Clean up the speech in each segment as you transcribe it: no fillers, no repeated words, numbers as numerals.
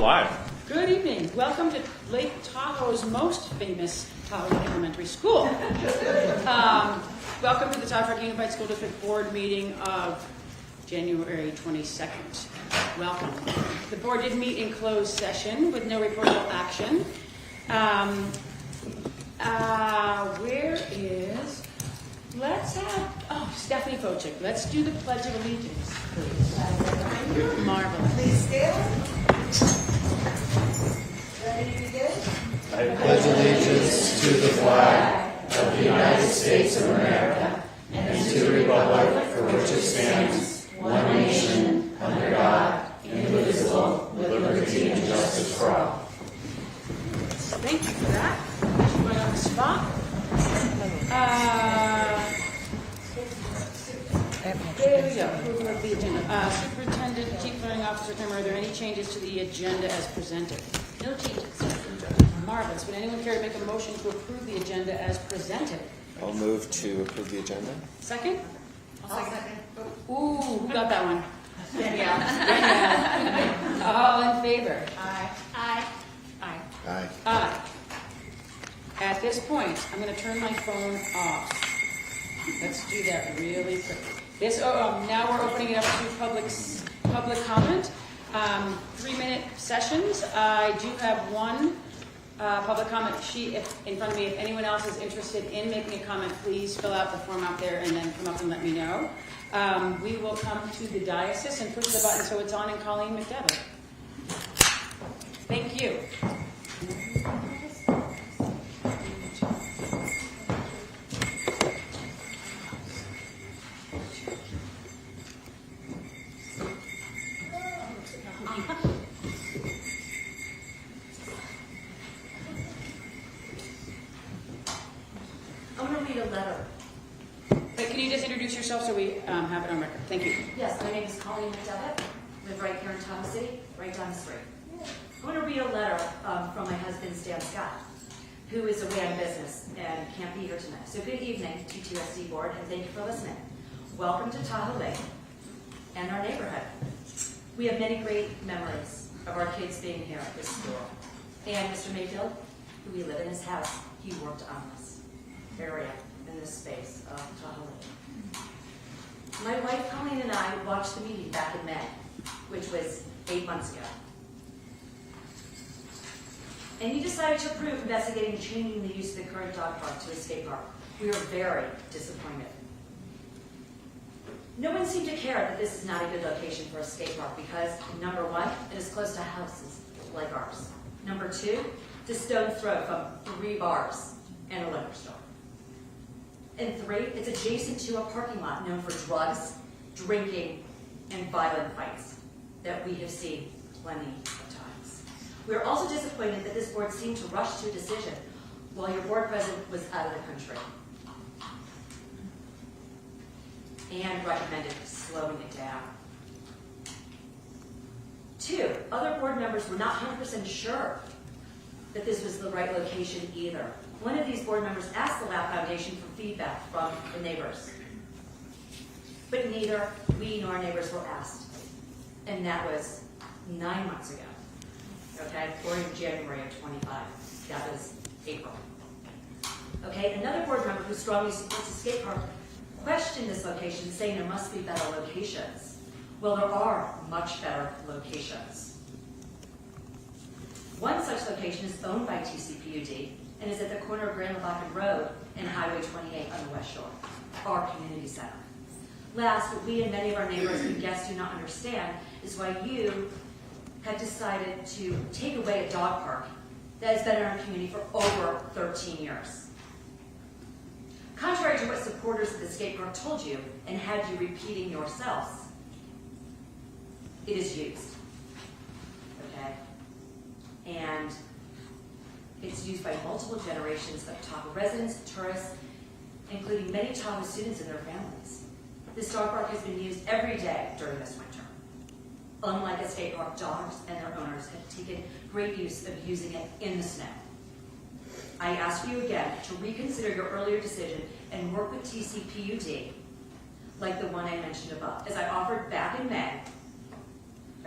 Live. Good evening. Welcome to Lake Tahoe's most famous Tahoe Elementary School. Welcome to the Tahoe Unified School District Board meeting of January 22nd. Welcome. The board did meet in closed session with no reportable action. Let's have, Stephanie Fochik. Let's do the Pledge of Allegiance, please. Marvelous. Please stand. Ready to begin? I pledge allegiance to the flag of the United States of America and to the republic for which it stands, one nation, under God, indivisible, with liberty and justice for all. Thank you for that. Right on the spot. There we go. Approval of the agenda. Superintendent, Chief Learning Officer, Tim, are there any changes to the agenda as presented? No changes. Marvelous. Would anyone care to make a motion to approve the agenda as presented? I'll move to approve the agenda. Second? I'll second. Ooh, who got that one? Danielle. All in favor? Aye. Aye. Aye. Aye. At this point, I'm going to turn my phone off. Let's do that really quickly. Now we're opening it up to public comment. 3-minute sessions. I do have one public comment sheet in front of me. If anyone else is interested in making a comment, please fill out the form out there and then come up and let me know. We will come to the diocese and push the button so it's on in Colleen McDevitt. Thank you. I'm going to read a letter. Wait, can you just introduce yourself so we have it on record? Thank you. Yes, my name is Colleen McDevitt. I live right here in Tahoe City, right down the street. I'm going to read a letter from my husband, Stan Scott, who is away on business and can't be here tonight. So good evening, TTUSD Board, and thank you for listening. Welcome to Tahoe Lake and our neighborhood. We have many great memories of our kids being here at this school. And Mr. Mayfield, who we live in his house, he worked on this area in this space of Tahoe Lake. My wife, Colleen, and I watched the meeting back in May, which was 8 months ago. And you decided to approve investigating changing the use of the current dog park to a skate park. We are very disappointed. No one seemed to care that this is not a good location for a skate park because, number one, it is close to houses like ours. Number two, it's a stone's throw from 3 bars and a liquor store. And 3, it's adjacent to a parking lot known for drugs, drinking, and violent fights that we have seen plenty of times. We are also disappointed that this board seemed to rush to a decision while your board president was out of the country and recommended slowing it down. 2, other board members were not 100% sure that this was the right location either. One of these board members asked the Lab Foundation for feedback from the neighbors. But neither we nor our neighbors were asked. And that was 9 months ago. Okay, or in January of 25. That was April. Okay, another board member who strongly supports the skate park questioned this location, saying there must be better locations. Well, there are much better locations. One such location is owned by TCPUD and is at the corner of Grand Levacan Road and Highway 28 on the West Shore, our community center. Last, what we and many of our neighbors and guests do not understand is why you have decided to take away a dog park that has been in our community for over 13 years. Contrary to what supporters of the skate park told you and had you repeating yourselves, it is used. Okay? And it's used by multiple generations of Tahoe residents, tourists, including many Tahoe students and their families. This dog park has been used every day during this winter. Unlike a skate park, dogs and their owners have taken great use of using it in the snow. I ask you again to reconsider your earlier decision and work with TCPUD like the one I mentioned above. As I offered back in May,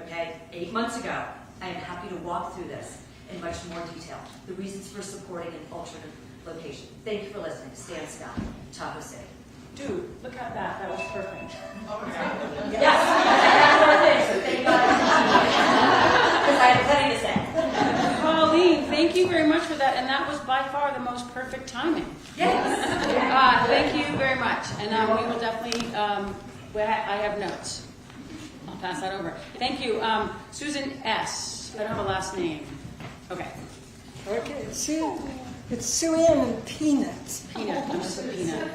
okay, 8 months ago, I am happy to walk through this in much more detail. The reasons for supporting an alternate location. Thank you for listening. Stan Scott, Tahoe City. Dude, look at that. That was perfect. Yes, I have more things, so thank God because I have plenty to say. Colleen, thank you very much for that, and that was by far the most perfect timing. Yes. Thank you very much, and we will definitely, I have notes. I'll pass that over. Thank you. Susan S. I don't have a last name. Okay. Okay, it's Sue Ann and Peanuts. Peanut. I'm just a peanut.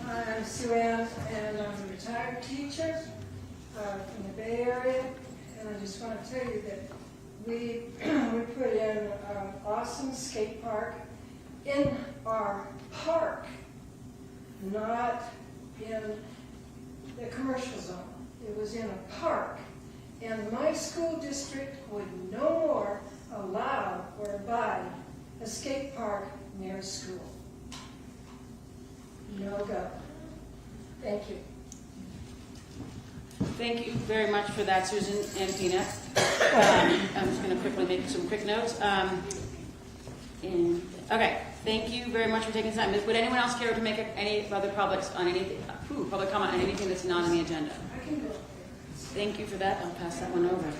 I'm Sue Ann, and I'm a retired teacher from the Bay Area, and I just want to tell you that we put in an awesome skate park in our park, not in the commercial zone. It was in a park, and my school district would no more allow or buy a skate park near a school. No go. Thank you. Thank you very much for that, Susan and Peanut. I'm just going to quickly make some quick notes. Okay, thank you very much for taking the time. Would anyone else care to make any other public comment on anything that's not on the agenda? I can go. Thank you for that. I'll pass that one over.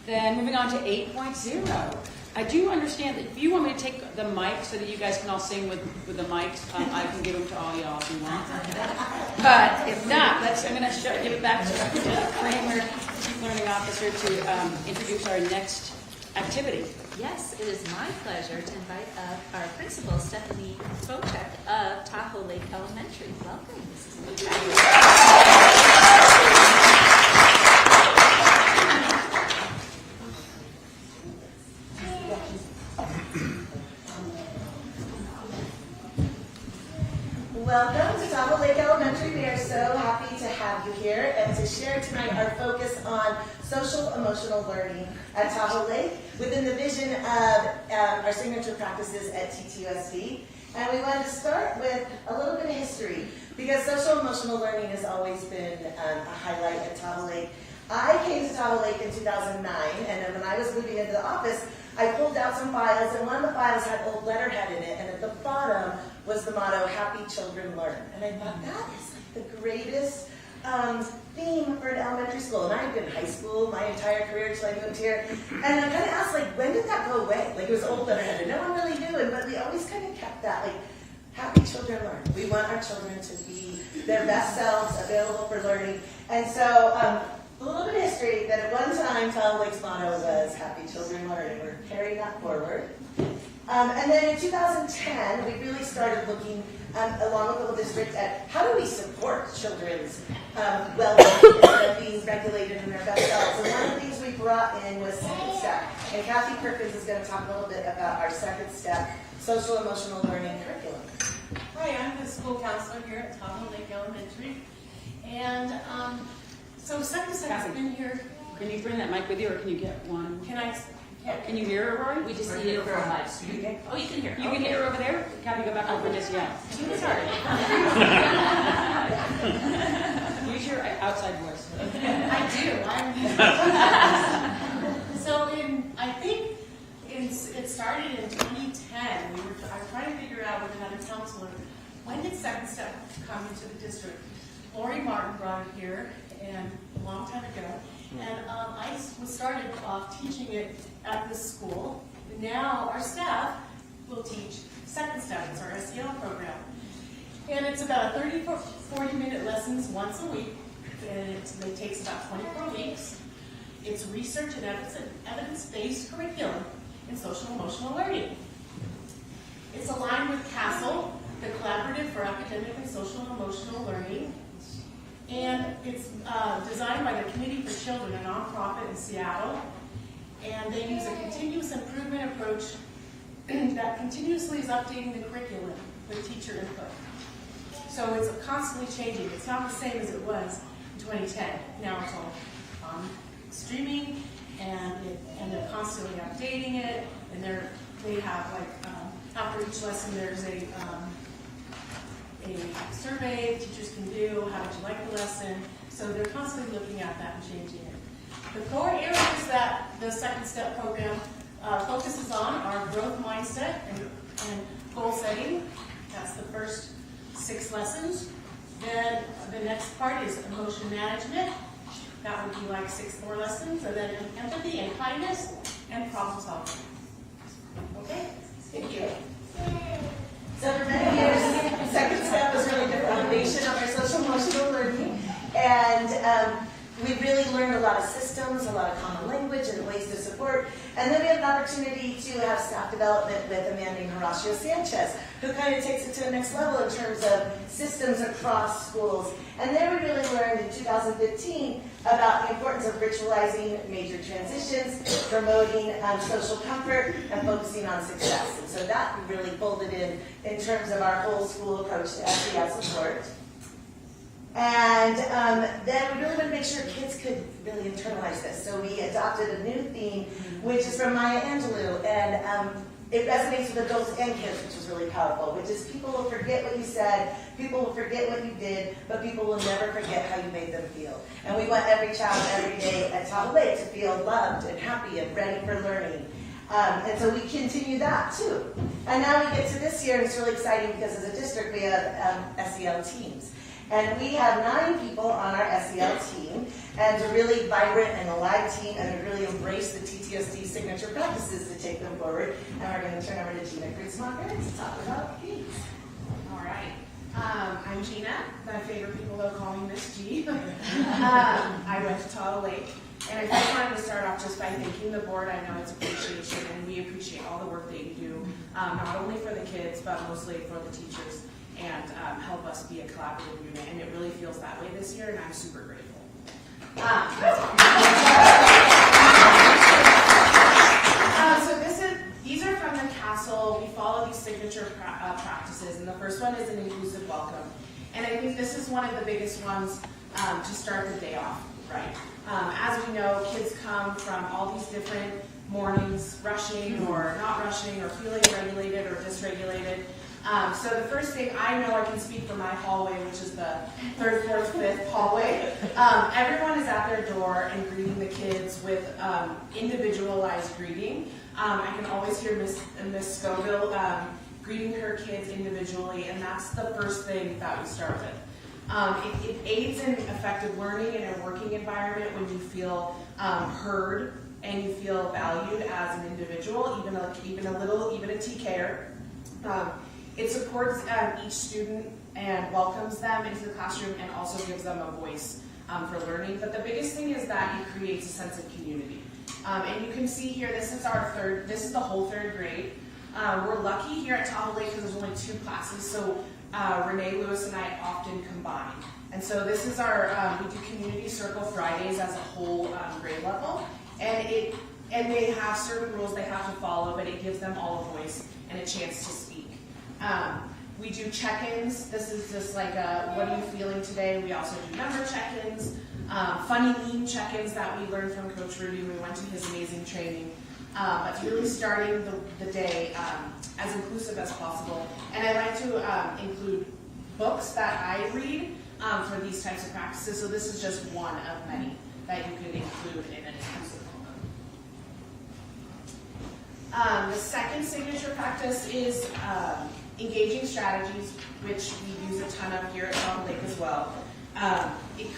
Then moving on to 8.0. I do understand that if you want me to take the mic so that you guys can all sing with the mics, I can give them to all y'all if you want. But if not, I'm going to give it back to Kramer, Chief Learning Officer, to introduce our next activity. Yes, it is my pleasure to invite up our principal, Stephanie Fochek of Tahoe Lake Elementary. Welcome, Mrs. Fochek. Welcome to Tahoe Lake Elementary. We are so happy to have you here and to share tonight our focus on social emotional learning at Tahoe Lake within the vision of our signature practices at TTUSD. And we wanted to start with a little bit of history because social emotional learning has always been a highlight at Tahoe Lake. I came to Tahoe Lake in 2009, and then when I was moving into the office, I pulled out some files, and one of the files had old letterhead in it, and at the bottom was the motto, "Happy Children Learn." And I thought, that is like the greatest theme for an elementary school. And I had been in high school my entire career until I moved here. And I kind of asked, like, when did that go away? Like, it was old letterhead, and no one really knew, but we always kind of kept that, like, happy children learn. We want our children to be their best selves, available for learning. And so, a little bit of history, that at one time, Tahoe Lake's motto was, "Happy Children Learn," and we're carrying that forward. And then in 2010, we really started looking, along with the whole district, at how do we support children's well-being and being regulated in their best selves. And one of the things we brought in was Second Step. And Kathy Perkins is going to talk a little bit about our Second Step social emotional learning curriculum. Hi, I'm the school counselor here at Tahoe Lake Elementary. And so Second Step has been here. Can you bring that mic with you, or can you get one? Can you hear her, Rory? We just need it for a live. Oh, you can hear. You can hear her over there? Kathy, go back over this, yeah. Sorry. Use your outside voice. I do. So it started in 2010. I was trying to figure out with another counselor, when did Second Step come into the district? Lori Martin brought it here and a long time ago. And I started off teaching it at this school. Now our staff will teach Second Step. It's our SEL program. And it's about 30 to 40-minute lessons once a week. And it takes about 24 weeks. It's research and evidence-based curriculum in social emotional learning. It's aligned with CASEL, the Collaborative for Academic and Social and Emotional Learning. And it's designed by the Committee for Children, a nonprofit in Seattle. And they use a continuous improvement approach that continuously is updating the curriculum with teacher input. So it's constantly changing. It's not the same as it was in 2010. Now it's all streaming, and they're constantly updating it. And they have, like, after each lesson there's a a survey teachers can do, how did you like the lesson? So they're constantly looking at that and changing it. The core areas that the Second Step program focuses on are growth mindset and goal setting. That's the first 6 lessons. Then the next part is emotion management. That would be like 6 more lessons. And then empathy and kindness and problem solving. Okay? Thank you. So for many years, Second Step was really the foundation of our social emotional learning. And we really learned a lot of systems, a lot of common language and ways to support. And then we had an opportunity to have staff development with a man named Horacio Sanchez, who kind of takes it to the next level in terms of systems across schools. And then we really learned in 2015 about the importance of ritualizing major transitions, promoting social comfort, and focusing on success. And so that we really folded in terms of our whole school approach to SEL support. And then we really want to make sure kids could really internalize this. So we adopted a new theme, which is from Maya Angelou, and it resonates with adults and kids, which is really powerful, which is people will forget what you said, people will forget what you did, but people will never forget how you made them feel. And we want every child every day at Tahoe Lake to feel loved and happy and ready for learning. And so we continue that too. And now we get to this year, and it's really exciting because as a district we have SEL teams. And we have 9 people on our SEL team, and a really vibrant and alive team, and we really embrace the TTUSD signature practices to take them forward. And we're going to turn over to Gina Kritzmacher to talk about these. All right. I'm Gina. My favorite people though call me Miss G. I went to Tahoe Lake, and I just wanted to start off just by thanking the board. I know it's appreciation, and we appreciate all the work that you do, not only for the kids, but mostly for the teachers, and help us be a collaborative unit. And it really feels that way this year, and I'm super grateful. These are from the castle. We follow these signature practices, and the first one is an inclusive welcome. And I think this is one of the biggest ones to start the day off, right? As we know, kids come from all these different mornings, rushing or not rushing, or feeling regulated or dysregulated. So the first thing, I know I can speak for my hallway, which is the 3rd, 4th, 5th hallway. Everyone is at their door and greeting the kids with individualized greeting. I can always hear Miss Scoville greeting her kids individually, and that's the first thing that we start with. It aids in effective learning in a working environment when you feel heard and you feel valued as an individual, even a TKer. It supports each student and welcomes them into the classroom and also gives them a voice for learning. But the biggest thing is that it creates a sense of community. And you can see here, this is the whole 3rd grade. We're lucky here at Tahoe Lake because there's only 2 classes, so Renee Lewis and I often combine. And so this is our, we do Community Circle Fridays as a whole grade level. And they have certain rules they have to follow, but it gives them all a voice and a chance to speak. We do check-ins. This is just like what are you feeling today? We also do number check-ins, funny meme check-ins that we learned from Coach Rudy. We went to his amazing training. But really starting the day as inclusive as possible. And I like to include books that I read for these types of practices. So this is just one of many that you could include in an inclusive book. The second signature practice is engaging strategies, which we use a ton of here at Tahoe Lake as well. It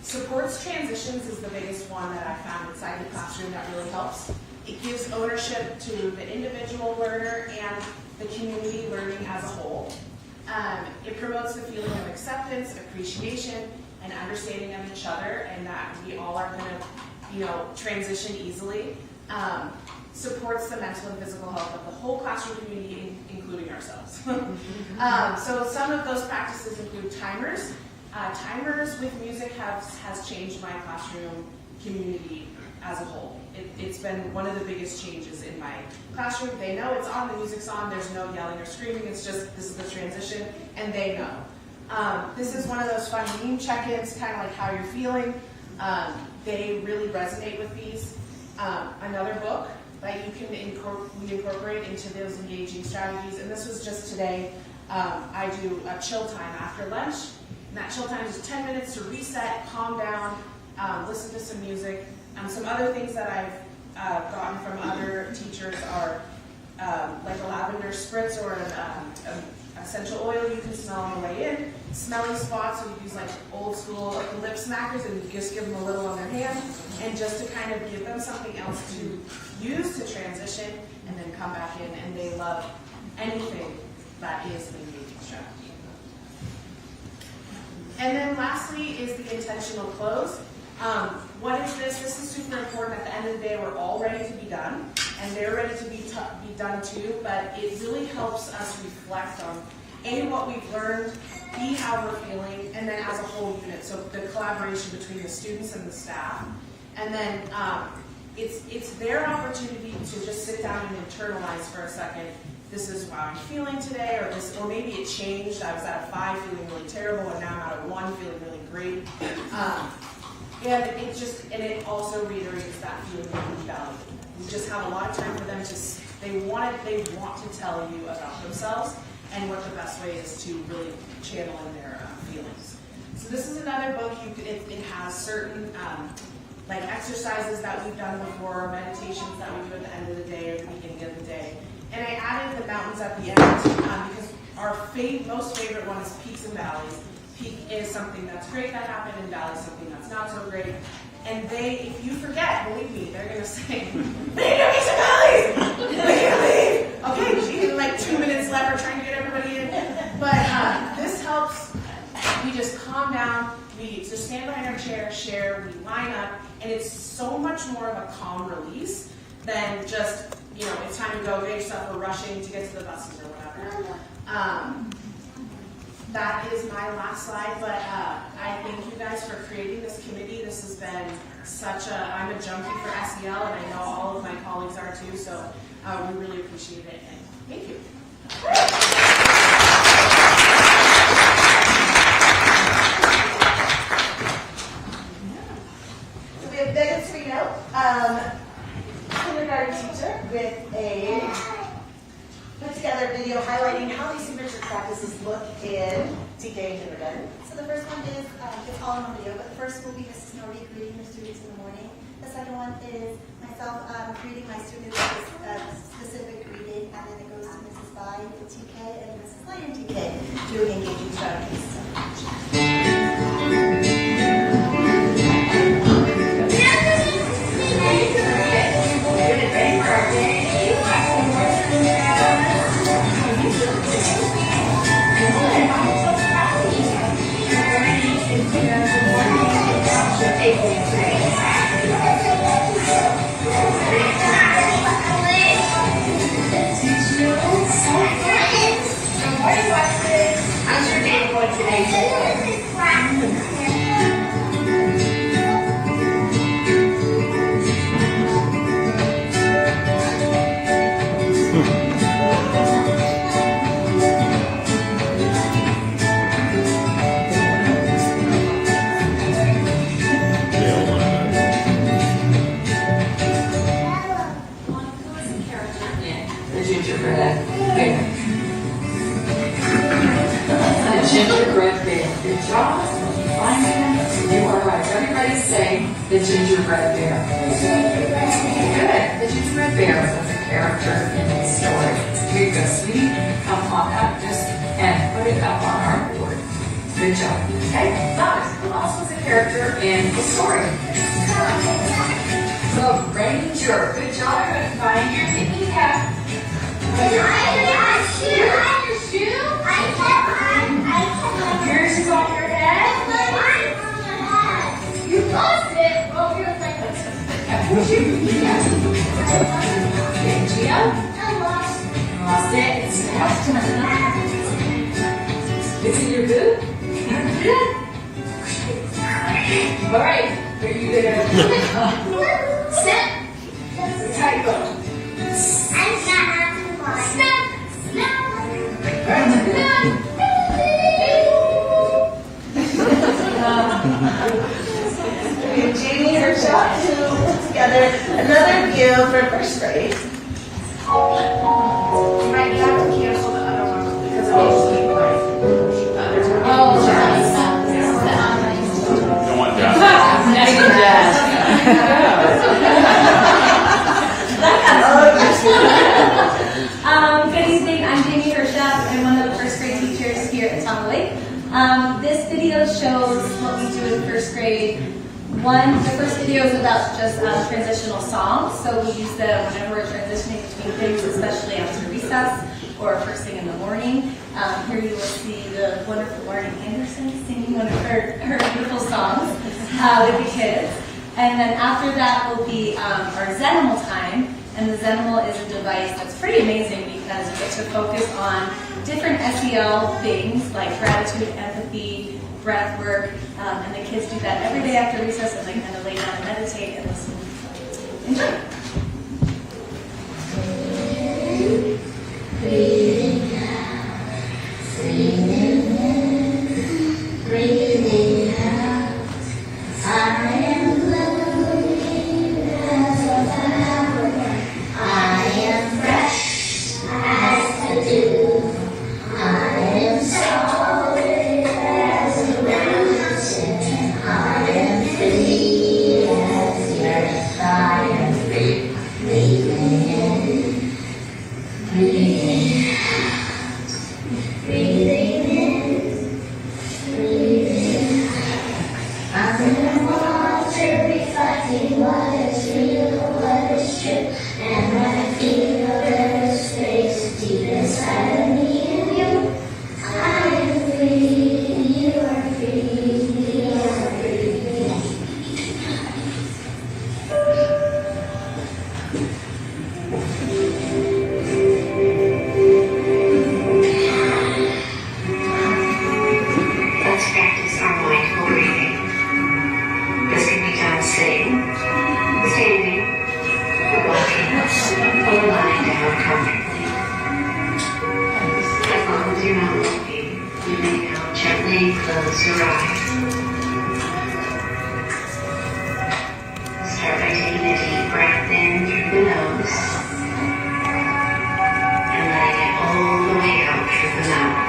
supports transitions is the biggest one that I found inside the classroom that really helps. It gives ownership to the individual learner and the community learning as a whole. It promotes the feeling of acceptance, appreciation, and understanding of each other, and that we all are going to, transition easily. Supports the mental and physical health of the whole classroom community, including ourselves. So some of those practices include timers. Timers with music has changed my classroom community as a whole. It's been one of the biggest changes in my classroom. They know it's on, the music's on, there's no yelling or screaming, it's just this is the transition, and they know. This is one of those fun meme check-ins, kind of like how you're feeling. They really resonate with these. Another book that you can incorporate into those engaging strategies, and this was just today, I do a chill time after lunch. And that chill time is 10 minutes to reset, calm down, listen to some music. Some other things that I've gotten from other teachers are like a lavender spritz or an essential oil you can smell on the way in. Smelling spots, so you use like old school lip smackers and you just give them a little on their hand, and just to kind of give them something else to use to transition and then come back in, and they love anything that is an engaging strategy. And then lastly is the intentional close. What is this? This is super important. At the end of the day, we're all ready to be done, and they're ready to be done too, but it really helps us reflect on A, what we've learned, B, how we're feeling, and then as a whole unit, so the collaboration between the students and the staff. And then it's their opportunity to just sit down and internalize for a second, this is how I'm feeling today, or maybe it changed. I was at a 5 feeling really terrible, and now I'm at a 1 feeling really great. And it also reiterates that feeling of being valued. We just have a lot of time for them to, they want to tell you about themselves and what the best way is to really channel in their feelings. So this is another book. It has certain like exercises that we've done before, meditations that we do at the end of the day or the beginning of the day. And I added the mountains at the end because our most favorite one is peaks and valleys. Peak is something that's great that happened, and valley is something that's not so great. And if you forget, believe me, they're going to say, "We need peaks and valleys! We can't leave!" Okay, geez, like 2 minutes left, we're trying to get everybody in. But this helps. We just calm down. We just stand behind our chair, share, we line up, and it's so much more of a calm release than just, it's time to go get yourself, we're rushing to get to the buses or whatever. That is my last slide, but I thank you guys for creating this committee. This has been I'm a junkie for SEL, and I know all of my colleagues are too, so we really appreciate it, and thank you. So we have Megan Serino, kindergarten teacher, with a put together a video highlighting how these signature practices look in TK and kindergarten. So the first one is, it's all on video, but the first will be Mrs. Norby greeting her students in the morning. The second one is myself greeting my students with a specific greeting, and then it goes to Mrs. Bai in TK and Mrs. Light in TK doing engaging strategies. How's your day going today? The gingerbread bear. The gingerbread bear. Good job. You are right. Everybody say the gingerbread bear. Good. The gingerbread bear was a character in the story. Here you go, sweetie. Come on up and put it up on our board. Good job. Okay. Thomas, who else was a character in the story? The ranger. Good job. Find your thinking cap. Yours is on your head? You lost it! Oh, you're like, okay, Gia? I lost it. It's in your boot? Good. All right. Are you gonna sit? How you go? Jamie and Hershaw to put together another view for first grade. You might have to cancel the other one because of Good evening, I'm Jamie Hershap. I'm one of the first grade teachers here at Tahoe Lake. This video shows what we do in first grade. The first video is about just transitional songs, so we use them whenever we're transitioning between things, especially after recess or first thing in the morning. Here you will see the wonderful Marnie Anderson singing one of her beautiful songs with the kids. And then after that will be our Zenimal time. And the Zenimal is a device that's pretty amazing because you get to focus on different SEL things like gratitude, empathy, breath work, and the kids do that every day after recess as they kind of lay down and meditate and listen. Enjoy. Breathing out, breathing in, breathing out. I am floating as a flower. I am fresh as the dew. I am solid as a mountain. I am free as the earth. I am free, breathing in. Breathing out, breathing in, breathing out. I'm in the water, reflecting what is real, what is true. And when I feel there's space deep inside of me and you, I am free, you are free, you are free. Let's practice our mindful breathing. This can be done sitting, standing, or walking, or lying down comfortably. As long as you're not moving, you may now gently close your eyes. Start by taking a deep breath in through the nose and letting it all the way out through the mouth.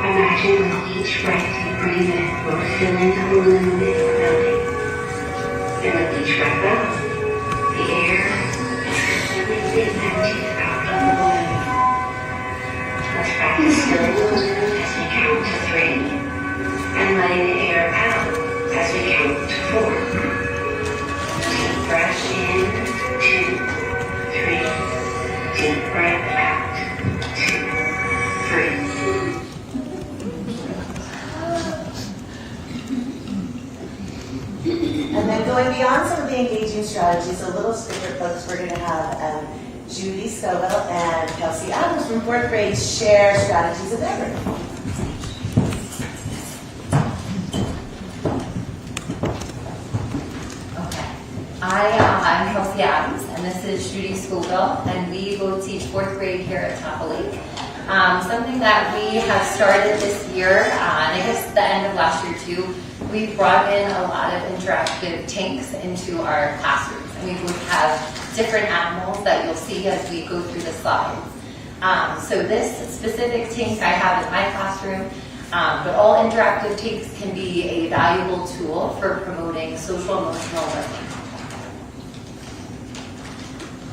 Imagine with each breath you breathe in, we're filling the balloon in your belly. And with each breath out, the air is completely emptied out of the balloon. Let's practice filling the balloon as we count to 3, and letting the air out as we count to 4. Deep breath in, 2, 3. Deep breath out, 2, 3. And then going beyond some of the engaging strategies, a little different folks, we're going to have Judy Scoville and Kelsey Adams from 4th grade share strategies of memory. Okay. I'm Kelsey Adams, and this is Judy Scoville, and we both teach 4th grade here at Tahoe Lake. Something that we have started this year, and I guess the end of last year too, we brought in a lot of interactive tanks into our classrooms, and we both have different animals that you'll see as we go through the slides. So this specific tank I have in my classroom, but all interactive tanks can be a valuable tool for promoting social emotional learning.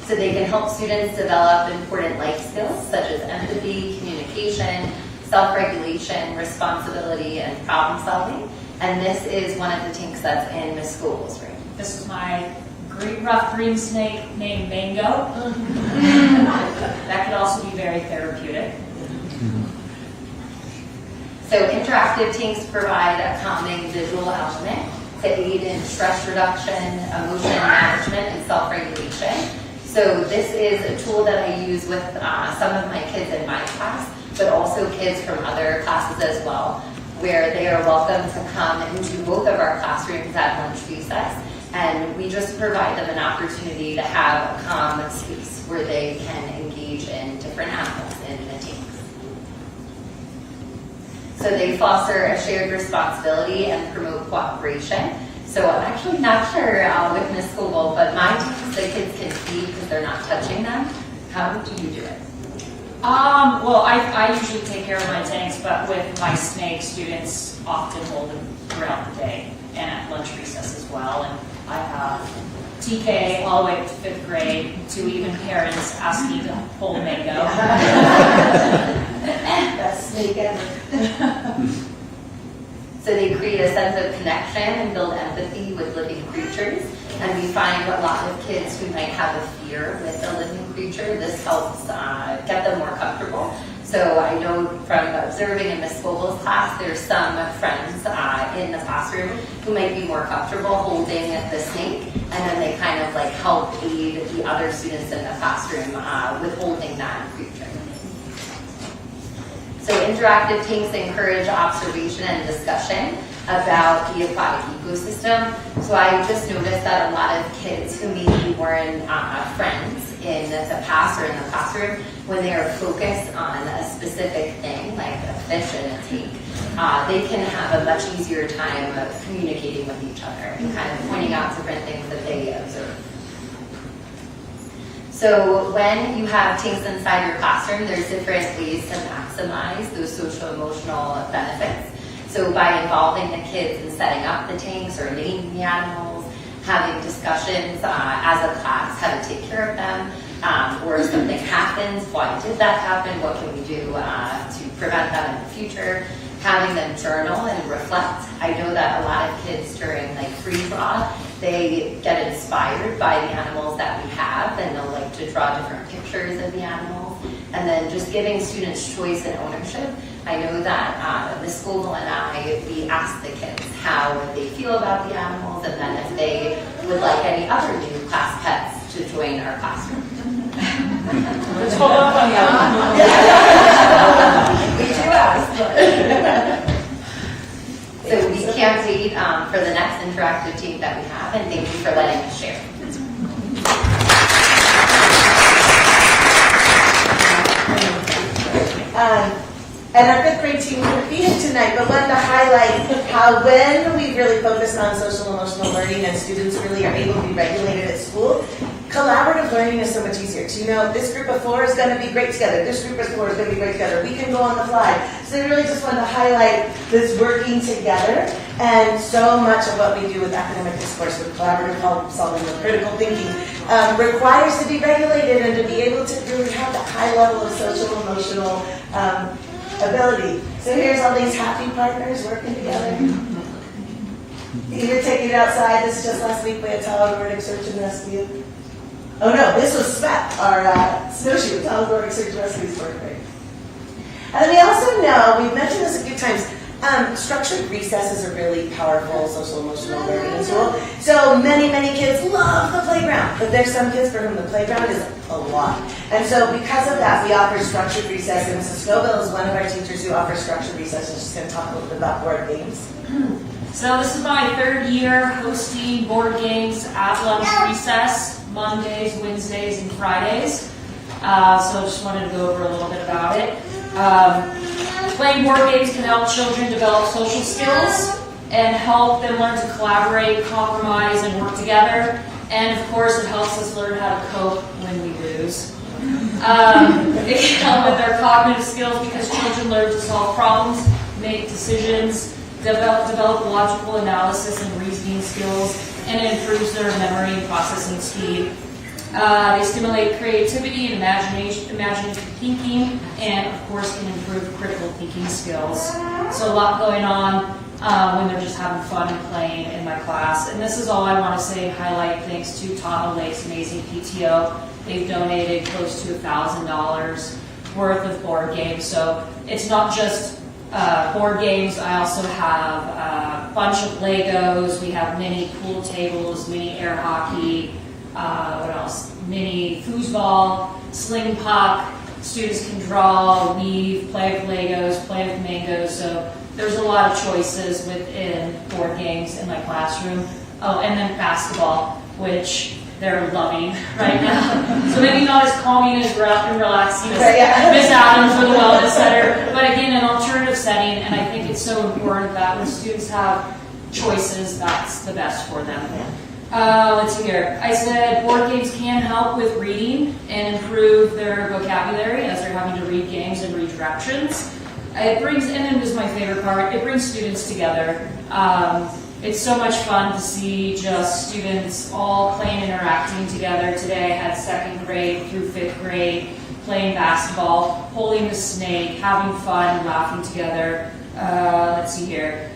So they can help students develop important life skills such as empathy, communication, self-regulation, responsibility, and problem solving. And this is one of the tanks that's in Miss Scoville's room. This is my rough green snake named Mango. That could also be very therapeutic. So interactive tanks provide a calming visual element to aid in stress reduction, emotion management, and self-regulation. So this is a tool that I use with some of my kids in my class, but also kids from other classes as well, where they are welcome to come into both of our classrooms at lunch recess, and we just provide them an opportunity to have a calm space where they can engage in different animals in the tanks. So they foster a shared responsibility and promote cooperation. So I'm actually not sure with Miss Scoville, but my tanks the kids can see because they're not touching them. How do you do it? Well, I usually take care of my tanks, but with my snake, students often hold them throughout the day and at lunch recess as well. And I have TK all the way up to 5th grade to even parents asking to hold Mango. Best snake ever. So they create a sense of connection and build empathy with living creatures. And we find a lot of kids who might have a fear with a living creature, this helps get them more comfortable. So I know from observing in Miss Vogel's class, there's some friends in the classroom who might be more comfortable holding the snake, and then they kind of like help aid the other students in the classroom with holding that creature. So interactive tanks encourage observation and discussion about the aquatic ecosystem. So I just noticed that a lot of kids who maybe weren't friends in the past or in the classroom, when they are focused on a specific thing, like a fish in a tank, they can have a much easier time of communicating with each other and kind of pointing out different things that they observe. So when you have tanks inside your classroom, there's different ways to maximize those social emotional benefits. So by involving the kids in setting up the tanks or naming the animals, having discussions as a class, how to take care of them, or if something happens, why did that happen, what can we do to prevent that in the future, having them journal and reflect. I know that a lot of kids during like free draw, they get inspired by the animals that we have, and they'll like to draw different pictures of the animals. And then just giving students choice and ownership. I know that Ms. Scoville and I, we asked the kids how they feel about the animals, and then if they would like any other new class pets to join our classroom. Let's follow up on the other one. We do ask. So we can't wait for the next interactive team that we have, and thank you for letting us share. And our 5th grade team couldn't be here tonight, but wanted to highlight how when we really focus on social emotional learning and students really are able to be regulated at school, collaborative learning is so much easier. To this group of 4 is going to be great together. This group of 4 is going to be great together. We can go on the fly. So we really just wanted to highlight this working together, and so much of what we do with academic discourse, with collaborative problem solving, with critical thinking, requires to be regulated and to be able to really have that high level of social emotional ability. So here's all these happy partners working together. You're taking it outside. This is just last week we had Tahoe Nordic Search and Rescue. Oh no, this was SMEP, our snowshoe, Tahoe Nordic Search and Rescue's work rate. And then we also know, we've mentioned this a few times, structured recess is a really powerful social emotional learning tool. So many kids love the playground, but there's some kids for whom the playground is a lot. And so because of that, we offer structured recess, and Mrs. Scoville is one of our teachers who offers structured recess, and she's going to talk a little bit about board games. So this is my 3rd year hosting board games at lunch recess, Mondays, Wednesdays, and Fridays. So I just wanted to go over a little bit about it. Playing board games can help children develop social skills and help them learn to collaborate, compromise, and work together. And of course, it helps us learn how to cope when we lose. It can help with their cognitive skills because children learn to solve problems, make decisions, develop logical analysis and reasoning skills, and it improves their memory and processing speed. They stimulate creativity and imaginative thinking, and of course can improve critical thinking skills. So a lot going on when they're just having fun and playing in my class. And this is all I want to say and highlight thanks to Tahoe Lake's amazing PTO. They've donated close to $1,000 worth of board games. So it's not just board games. I also have a bunch of Legos. We have mini pool tables, mini air hockey, what else? Mini foosball, sling puck. Students can draw, weave, play with Legos, play with mangoes. So there's a lot of choices within board games in my classroom. Oh, and then basketball, which they're loving right now. So maybe not as calming as and relaxing as Miss Adams or the Wellness Center, but again, an alternative setting. And I think it's so important that when students have choices, that's the best for them. Let's see here. I said board games can help with reading and improve their vocabulary as they're having to read games and read directions. It brings, and this is my favorite part, it brings students together. It's so much fun to see just students all playing and interacting together. Today I had 2nd grade through 5th grade playing basketball, holding the snake, having fun, laughing together. Let's see here.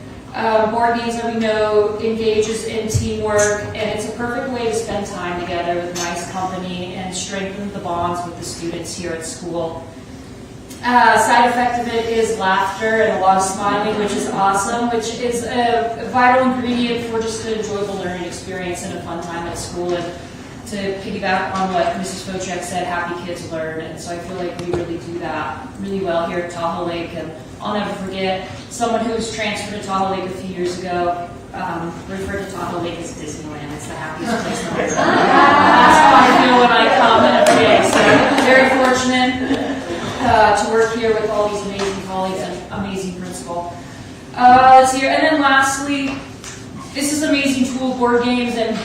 Board games that we know engages in teamwork, and it's a perfect way to spend time together with nice company and strengthen the bonds with the students here at school. Side effect of it is laughter and a lot of smiling, which is awesome, which is a vital ingredient for just an enjoyable learning experience and a fun time at school. And to piggyback on what Mrs. Fochek said, happy kids learn, and so I feel like we really do that really well here at Tahoe Lake. And I'll never forget someone who was transferred to Tahoe Lake a few years ago referred to Tahoe Lake as Disneyland. It's the happiest place in the world. That's how I feel when I come every day. So very fortunate to work here with all these amazing colleagues and amazing principal. Let's see here. And then lastly, this is an amazing tool, board games, and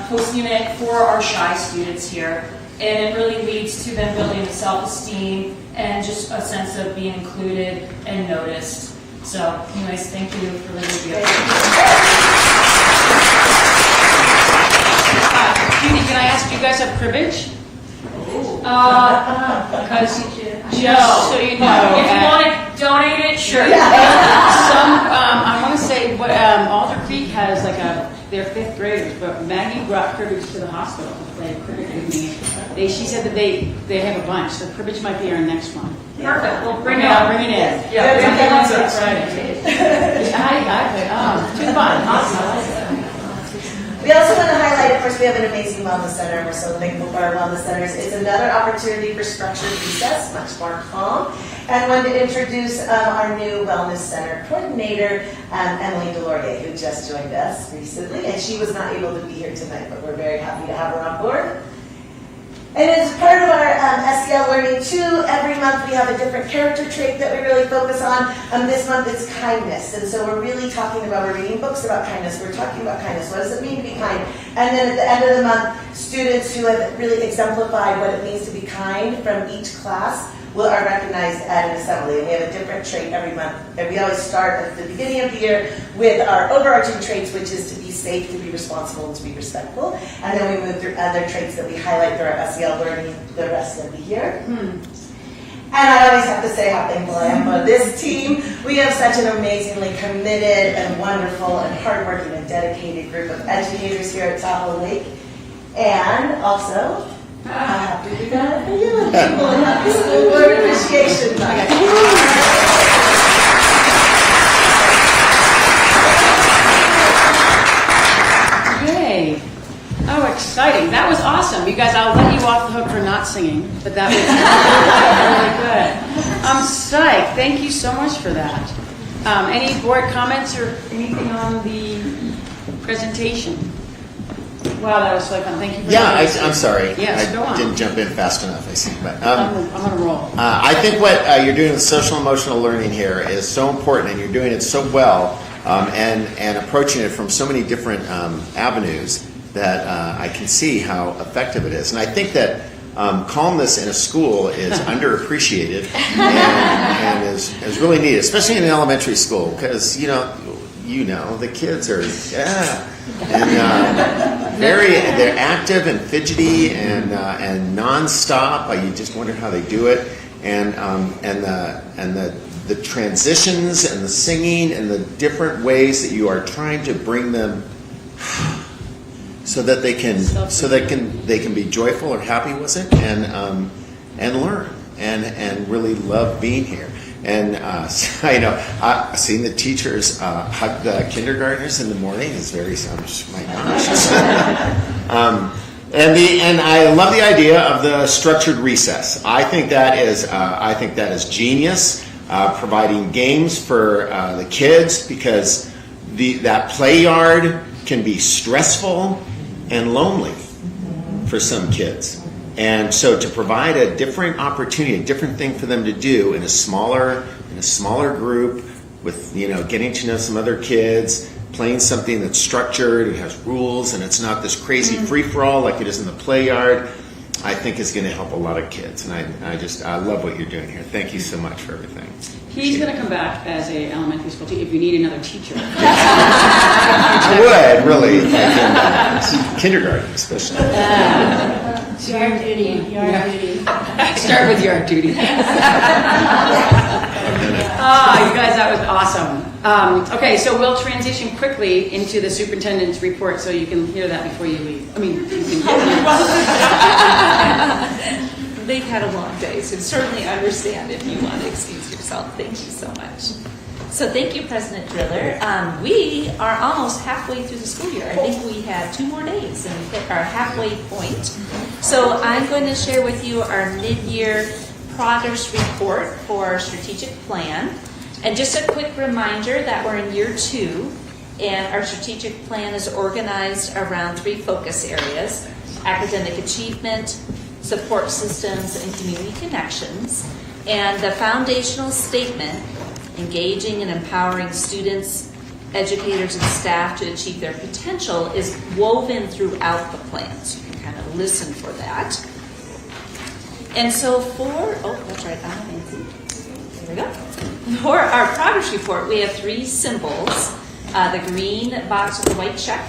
hosting it for our shy students here. And it really leads to them building self-esteem and just a sense of being included and noticed. So, anyways, thank you for letting me be. Judy, can I ask, do you guys have cribbage? Because just so you know, if you want to donate it, sure. I want to say, Alder Creek has like they're 5th graders, but Maggie brought cribbage to the hospital to play cribbage with me. She said that they have a bunch, so cribbage might be our next one. Perfect. Well, bring it in. Yeah, bring it on Friday. Too fun. Awesome. We also want to highlight, of course, we have an amazing wellness center. We're so thankful for our wellness centers. It's another opportunity for structured recess, much more calm. And wanted to introduce our new wellness center coordinator, Emily Delorier, who just joined us recently. And she was not able to be here tonight, but we're very happy to have her on board. And as part of our SEL learning too, every month we have a different character trait that we really focus on. This month it's kindness. And so we're really talking about, we're reading books about kindness. We're talking about kindness. What does it mean to be kind? And then at the end of the month, students who have really exemplified what it means to be kind from each class are recognized at an assembly. And we have a different trait every month. And we always start at the beginning of the year with our overarching traits, which is to be safe, to be responsible, and to be respectful. And then we move through other traits that we highlight through our SEL learning the rest of the year. And I always have to say how thankful I am for this team. We have such an amazingly committed and wonderful and hardworking and dedicated group of educators here at Tahoe Lake. And also, how happy we got a young people and happy school board appreciation night. Yay. Oh, exciting. That was awesome. You guys, I'll let you off the hook for not singing, but that was really good. I'm psyched. Thank you so much for that. Any board comments or anything on the presentation? Wow, that was so fun. Thank you for I'm sorry. Yes, go on. I didn't jump in fast enough, I see. But I'm on a roll. I think what you're doing with social emotional learning here is so important, and you're doing it so well, and approaching it from so many different avenues that I can see how effective it is. And I think that calmness in a school is underappreciated and is really needed, especially in an elementary school, because the kids are they're active and fidgety and nonstop. You just wonder how they do it, and the transitions and the singing and the different ways that you are trying to bring them so that they can be joyful or happy with it and learn and really love being here. And I've seen the teachers hug the kindergartners in the morning. It's very, my gosh. And I love the idea of the structured recess. I think that is genius. Providing games for the kids, because that play yard can be stressful and lonely for some kids. And so to provide a different opportunity, a different thing for them to do in a smaller group, getting to know some other kids, playing something that's structured, it has rules, and it's not this crazy free-for-all like it is in the play yard, I think is going to help a lot of kids. And I love what you're doing here. Thank you so much for everything. He's going to come back as a elementary school teacher if you need another teacher. I would, really. Kindergarten, especially. Yard duty, yard duty. Start with yard duty. You guys, that was awesome. Okay, so we'll transition quickly into the superintendent's report so you can hear that before you leave. I mean, you can They've had a long day, so certainly understand if you want to excuse yourself. Thank you so much. So thank you, President Driller. We are almost halfway through the school year. I think we have 2 more days and we hit our halfway point. So I'm going to share with you our mid-year progress report for our strategic plan. And just a quick reminder that we're in year 2, and our strategic plan is organized around 3 focus areas: academic achievement, support systems, and community connections. And the foundational statement, engaging and empowering students, educators, and staff to achieve their potential, is woven throughout the plan. So you can kind of listen for that. And so that's right, I'm Nancy. There we go. For our progress report, we have 3 symbols. The green box with the white check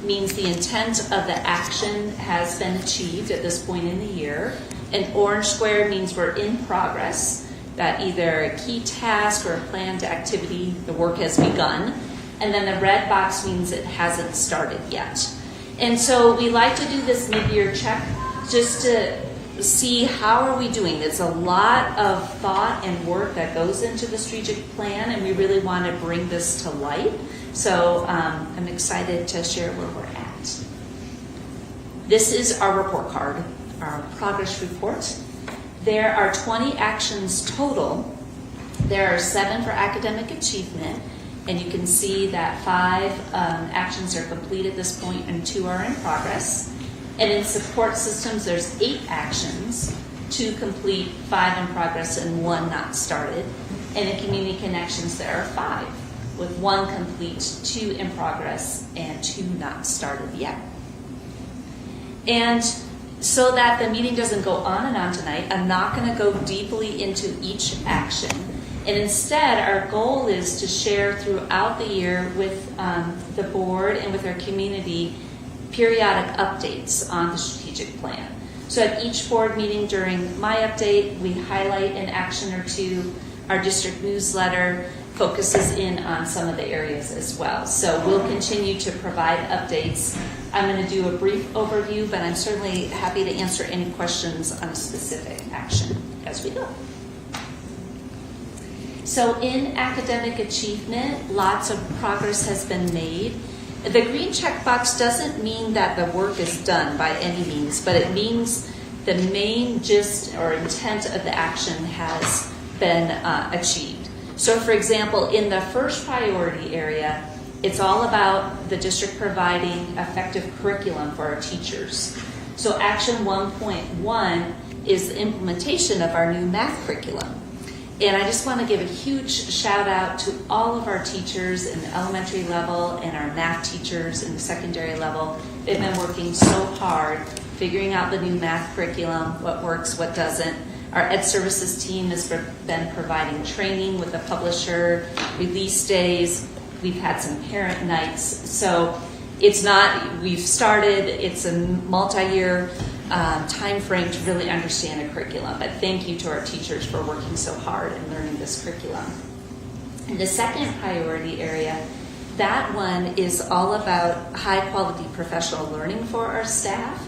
means the intent of the action has been achieved at this point in the year. An orange square means we're in progress, that either a key task or a planned activity, the work has begun. And then the red box means it hasn't started yet. And so we like to do this mid-year check just to see how are we doing. There's a lot of thought and work that goes into the strategic plan, and we really want to bring this to light. So I'm excited to share where we're at. This is our report card, our progress report. There are 20 actions total. There are 7 for academic achievement, and you can see that 5 actions are complete at this point and 2 are in progress. And in support systems, there's 8 actions, 2 complete, 5 in progress, and 1 not started. And in community connections, there are 5, with 1 complete, 2 in progress, and 2 not started yet. And so that the meeting doesn't go on and on tonight, I'm not going to go deeply into each action. And instead, our goal is to share throughout the year with the board and with our community periodic updates on the strategic plan. So at each board meeting during my update, we highlight an action or 2. Our district newsletter focuses in on some of the areas as well. So we'll continue to provide updates. I'm going to do a brief overview, but I'm certainly happy to answer any questions on a specific action as we go. So in academic achievement, lots of progress has been made. The green checkbox doesn't mean that the work is done by any means, but it means the main gist or intent of the action has been achieved. So for example, in the first priority area, it's all about the district providing effective curriculum for our teachers. So action 1.1 is the implementation of our new math curriculum. And I just want to give a huge shout out to all of our teachers in the elementary level and our math teachers in the secondary level. They've been working so hard figuring out the new math curriculum, what works, what doesn't. Our Ed Services team has been providing training with the publisher, release days. We've had some parent nights. So it's not, we've started, it's a multi-year time frame to really understand a curriculum. But thank you to our teachers for working so hard and learning this curriculum. And the second priority area, that one is all about high quality professional learning for our staff.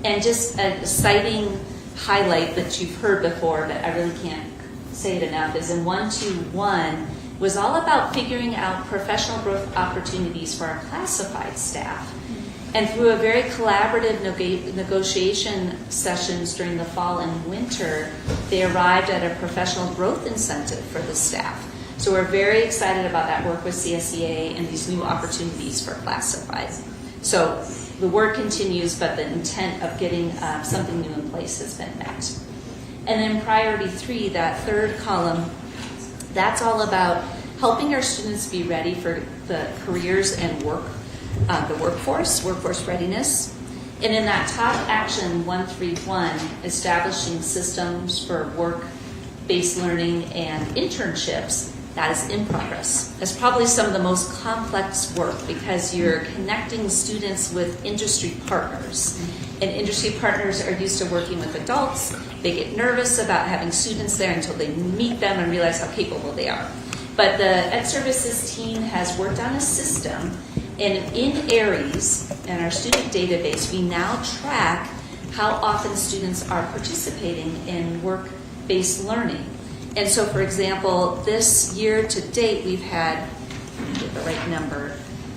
And just a exciting highlight that you've heard before, but I really can't say it enough, is in 121 was all about figuring out professional growth opportunities for our classified staff. And through a very collaborative negotiation sessions during the fall and winter, they arrived at a professional growth incentive for the staff. So we're very excited about that work with CSEA and these new opportunities for classified. So the work continues, but the intent of getting something new in place has been met. And then priority 3, that third column, that's all about helping our students be ready for the careers and the workforce readiness. And in that top action 131, establishing systems for work-based learning and internships, that is in progress. It's probably some of the most complex work because you're connecting students with industry partners. And industry partners are used to working with adults. They get nervous about having students there until they meet them and realize how capable they are. But the Ed Services team has worked on a system, and in Aries, in our student database, we now track how often students are participating in work-based learning. And so, for example, this year to date, we've had, let me get the right number,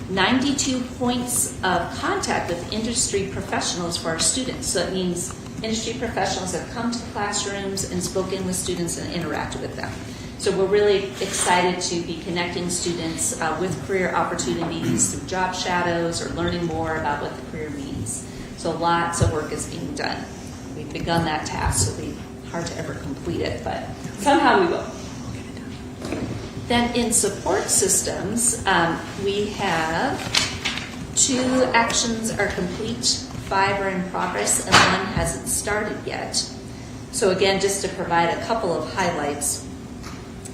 92 points of contact with industry professionals for our students. So that means industry professionals have come to classrooms and spoken with students and interacted with them. So we're really excited to be connecting students with career opportunities through job shadows or learning more about what the career means. So lots of work is being done. We've begun that task, so it'll be hard to ever complete it, but somehow we will. Then in support systems, we have 2 actions are complete, 5 are in progress, and 1 hasn't started yet. So again, just to provide a couple of highlights.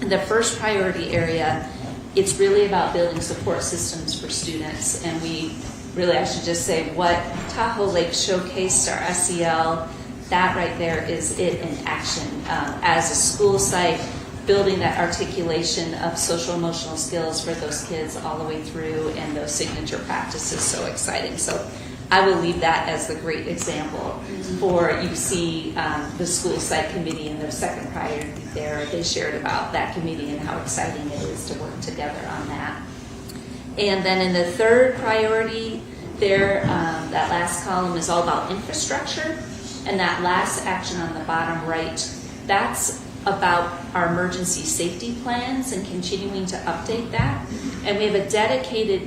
In the first priority area, it's really about building support systems for students, and we really, I should just say, what Tahoe Lake showcased our SEL, that right there is it in action. As a school site, building that articulation of social emotional skills for those kids all the way through, and those signature practices, so exciting. So I will leave that as the great example for you see the school site committee in their second priority there. They shared about that committee and how exciting it is to work together on that. And then in the third priority there, that last column is all about infrastructure. And that last action on the bottom right, that's about our emergency safety plans and continuing to update that. And we have a dedicated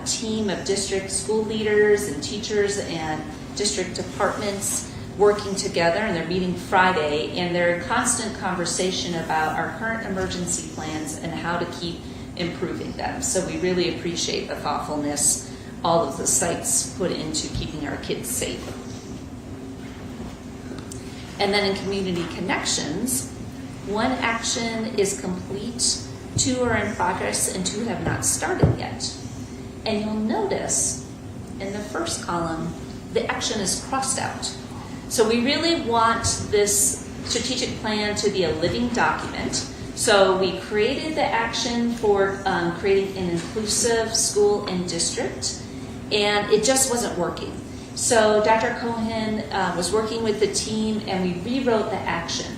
team of district school leaders and teachers and district departments working together, and they're meeting Friday, and they're in constant conversation about our current emergency plans and how to keep improving them. So we really appreciate the thoughtfulness all of the sites put into keeping our kids safe. And then in community connections, 1 action is complete, 2 are in progress, and 2 have not started yet. And you'll notice in the first column, the action is crossed out. So we really want this strategic plan to be a living document. So we created the action for creating an inclusive school and district, and it just wasn't working. So Dr. Cohen was working with the team, and we rewrote the action.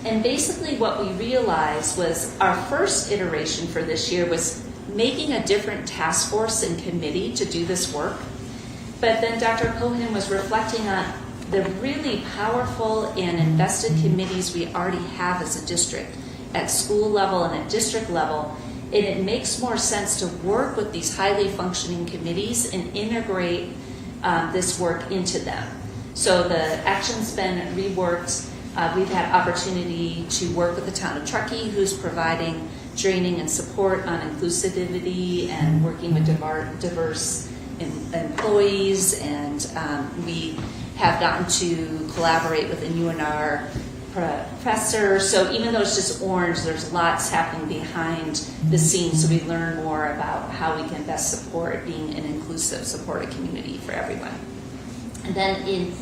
And basically what we realized was our first iteration for this year was making a different task force and committee to do this work. But then Dr. Cohen was reflecting on the really powerful and invested committees we already have as a district at school level and at district level. And it makes more sense to work with these highly functioning committees and integrate this work into them. So the action's been reworked. We've had opportunity to work with the town of Truckee, who's providing training and support on inclusivity and working with diverse employees, and we have gotten to collaborate with a UNR professor. So even though it's just orange, there's lots happening behind the scenes, so we learn more about how we can best support being an inclusive, supportive community for everyone. And then in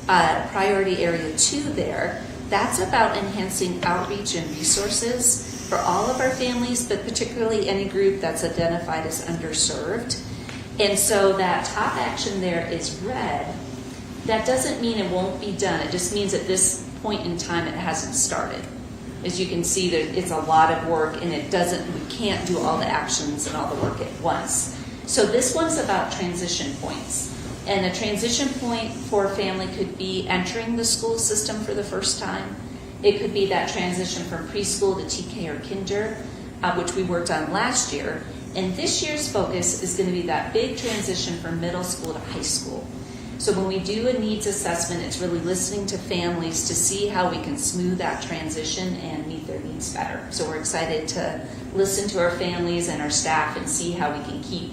priority area 2 there, that's about enhancing outreach and resources for all of our families, but particularly any group that's identified as underserved. And so that top action there is red. That doesn't mean it won't be done. It just means at this point in time it hasn't started. As you can see, it's a lot of work, and we can't do all the actions and all the work at once. So this one's about transition points. And a transition point for a family could be entering the school system for the first time. It could be that transition from preschool to TK or kinder, which we worked on last year. And this year's focus is going to be that big transition from middle school to high school. So when we do a needs assessment, it's really listening to families to see how we can smooth that transition and meet their needs better. So we're excited to listen to our families and our staff and see how we can keep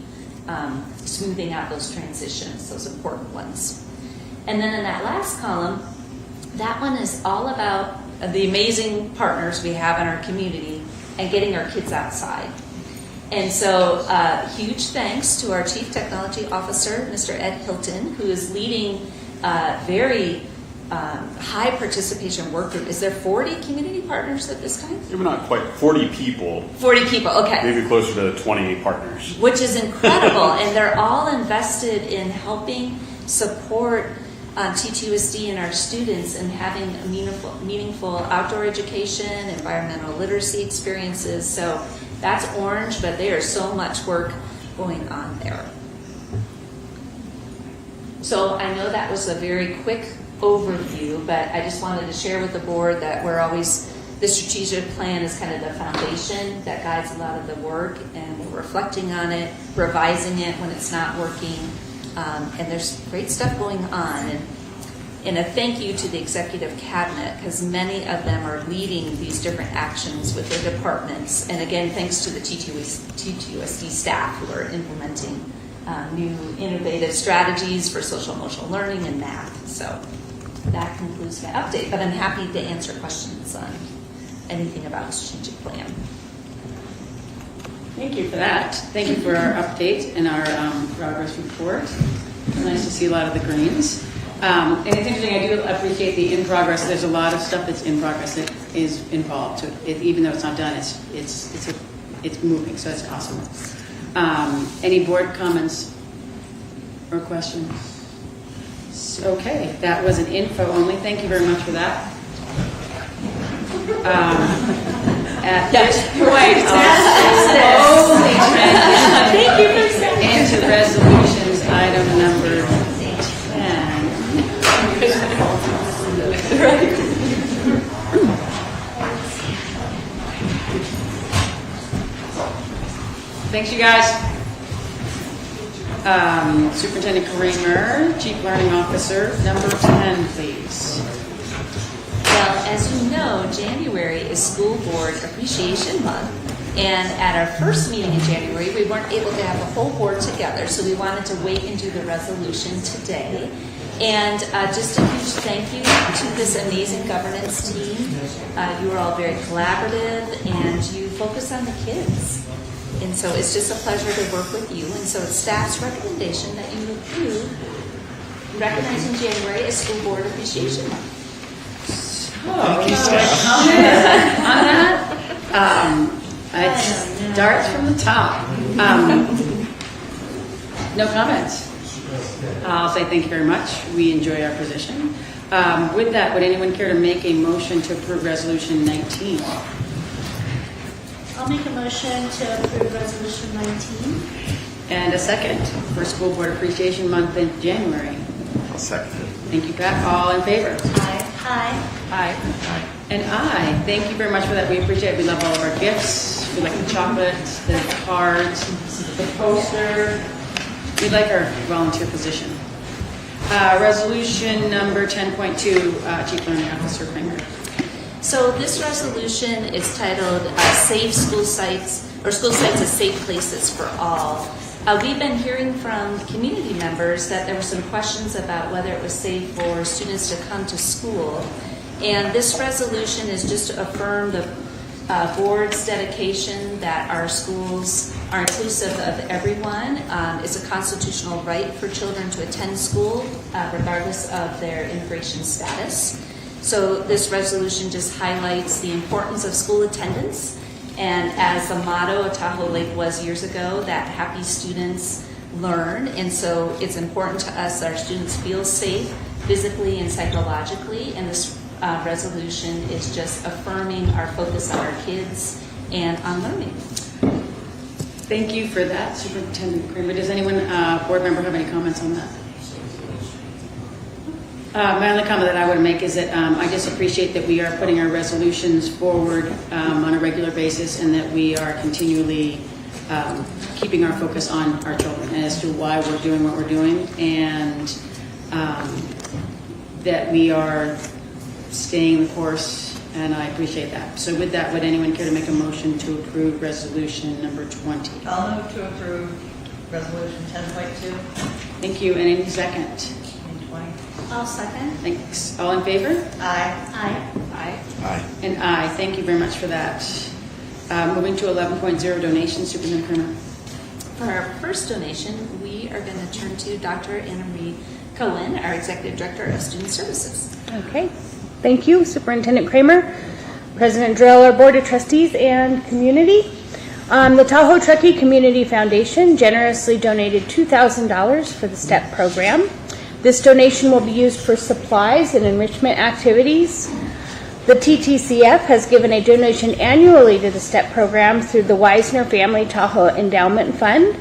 smoothing out those transitions, those important ones. And then in that last column, that one is all about the amazing partners we have in our community and getting our kids outside. And so huge thanks to our Chief Technology Officer, Mr. Ed Hilton, who is leading very high participation work group. Is there 40 community partners at this time? Maybe not quite 40 people. 40 people, okay. Maybe closer to 20 partners. Which is incredible, and they're all invested in helping support TTUSD and our students in having a meaningful outdoor education, environmental literacy experiences. So that's orange, but there's so much work going on there. So I know that was a very quick overview, but I just wanted to share with the board that the strategic plan is kind of the foundation that guides a lot of the work, and we're reflecting on it, revising it when it's not working, and there's great stuff going on. And a thank you to the executive cabinet, because many of them are leading these different actions with their departments. And again, thanks to the TTUSD staff who are implementing new innovative strategies for social emotional learning and math. So that concludes my update, but I'm happy to answer questions on anything about the strategic plan. Thank you for that. Thank you for our update and our progress report. Nice to see a lot of the greens. And it's interesting, I do appreciate the in progress. There's a lot of stuff that's in progress that is involved. So even though it's not done, it's moving, so that's awesome. Any board comments or questions? Okay, that was an info only. Thank you very much for that. At this point, I'll slowly transition into resolutions, item number 10. Thanks, you guys. Superintendent Kramer, Chief Learning Officer, number 10, please. Well, as you know, January is School Board Appreciation Month. And at our first meeting in January, we weren't able to have the whole board together, so we wanted to wait and do the resolution today. And just a huge thank you to this amazing governance team. You are all very collaborative, and you focus on the kids. And so it's just a pleasure to work with you. And so it's staff's recommendation that you approve recognizing January as School Board Appreciation Month. Thank you, staff. On that, it starts from the top. No comments. I'll say thank you very much. We enjoy our position. With that, would anyone care to make a motion to approve Resolution 19? I'll make a motion to approve Resolution 19. And a second for School Board Appreciation Month in January. I'll second it. Thank you, Pat. All in favor? Aye. Aye. Aye. And aye. Thank you very much for that. We appreciate it. We love all of our gifts. We like the chocolate, the cards, the poster. We like our volunteer position. Resolution number 10.2, Chief Learning Officer Kramer. So this resolution is titled Safe School Sites, or School Sites as Safe Places for All. We've been hearing from community members that there were some questions about whether it was safe for students to come to school. And this resolution is just to affirm the board's dedication that our schools are inclusive of everyone. It's a constitutional right for children to attend school regardless of their immigration status. So this resolution just highlights the importance of school attendance, and as the motto of Tahoe Lake was years ago, that happy students learn. And so it's important to us that our students feel safe physically and psychologically, and this resolution is just affirming our focus on our kids and on learning. Thank you for that, Superintendent Kramer. Does anyone, board member, have any comments on that? My only comment that I would make is that I just appreciate that we are putting our resolutions forward on a regular basis, and that we are continually keeping our focus on our children as to why we're doing what we're doing. And that we are staying the course, and I appreciate that. So with that, would anyone care to make a motion to approve resolution number 20? I'll move to approve resolution 10.2. Thank you. And any second? and 20. I'll second. Thanks. All in favor? Aye. Aye. Aye. Aye. And aye. Thank you very much for that. Moving to 11.0 donations, Superintendent Kramer. For our first donation, we are going to turn to Dr. Anna Marie Cohen, our Executive Director of Student Services. Okay. Thank you, Superintendent Kramer, President Driller, Board of Trustees, and community. The Tahoe Truckee Community Foundation generously donated $2,000 for the STEP program. This donation will be used for supplies and enrichment activities. The TTCF has given a donation annually to the STEP program through the Wisner Family Tahoe Endowment Fund.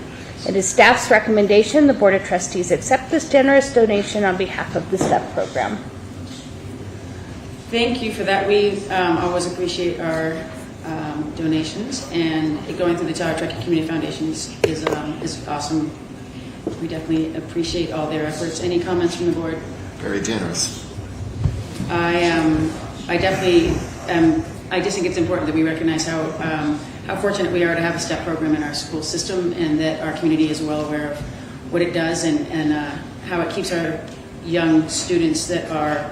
It is staff's recommendation the Board of Trustees accept this generous donation on behalf of the STEP program. Thank you for that. We always appreciate our donations, and going through the Tahoe Truckee Community Foundation is awesome. We definitely appreciate all their efforts. Any comments from the board? Very generous. I definitely I just think it's important that we recognize how fortunate we are to have a STEP program in our school system, and that our community is well aware of what it does and how it keeps our young students that are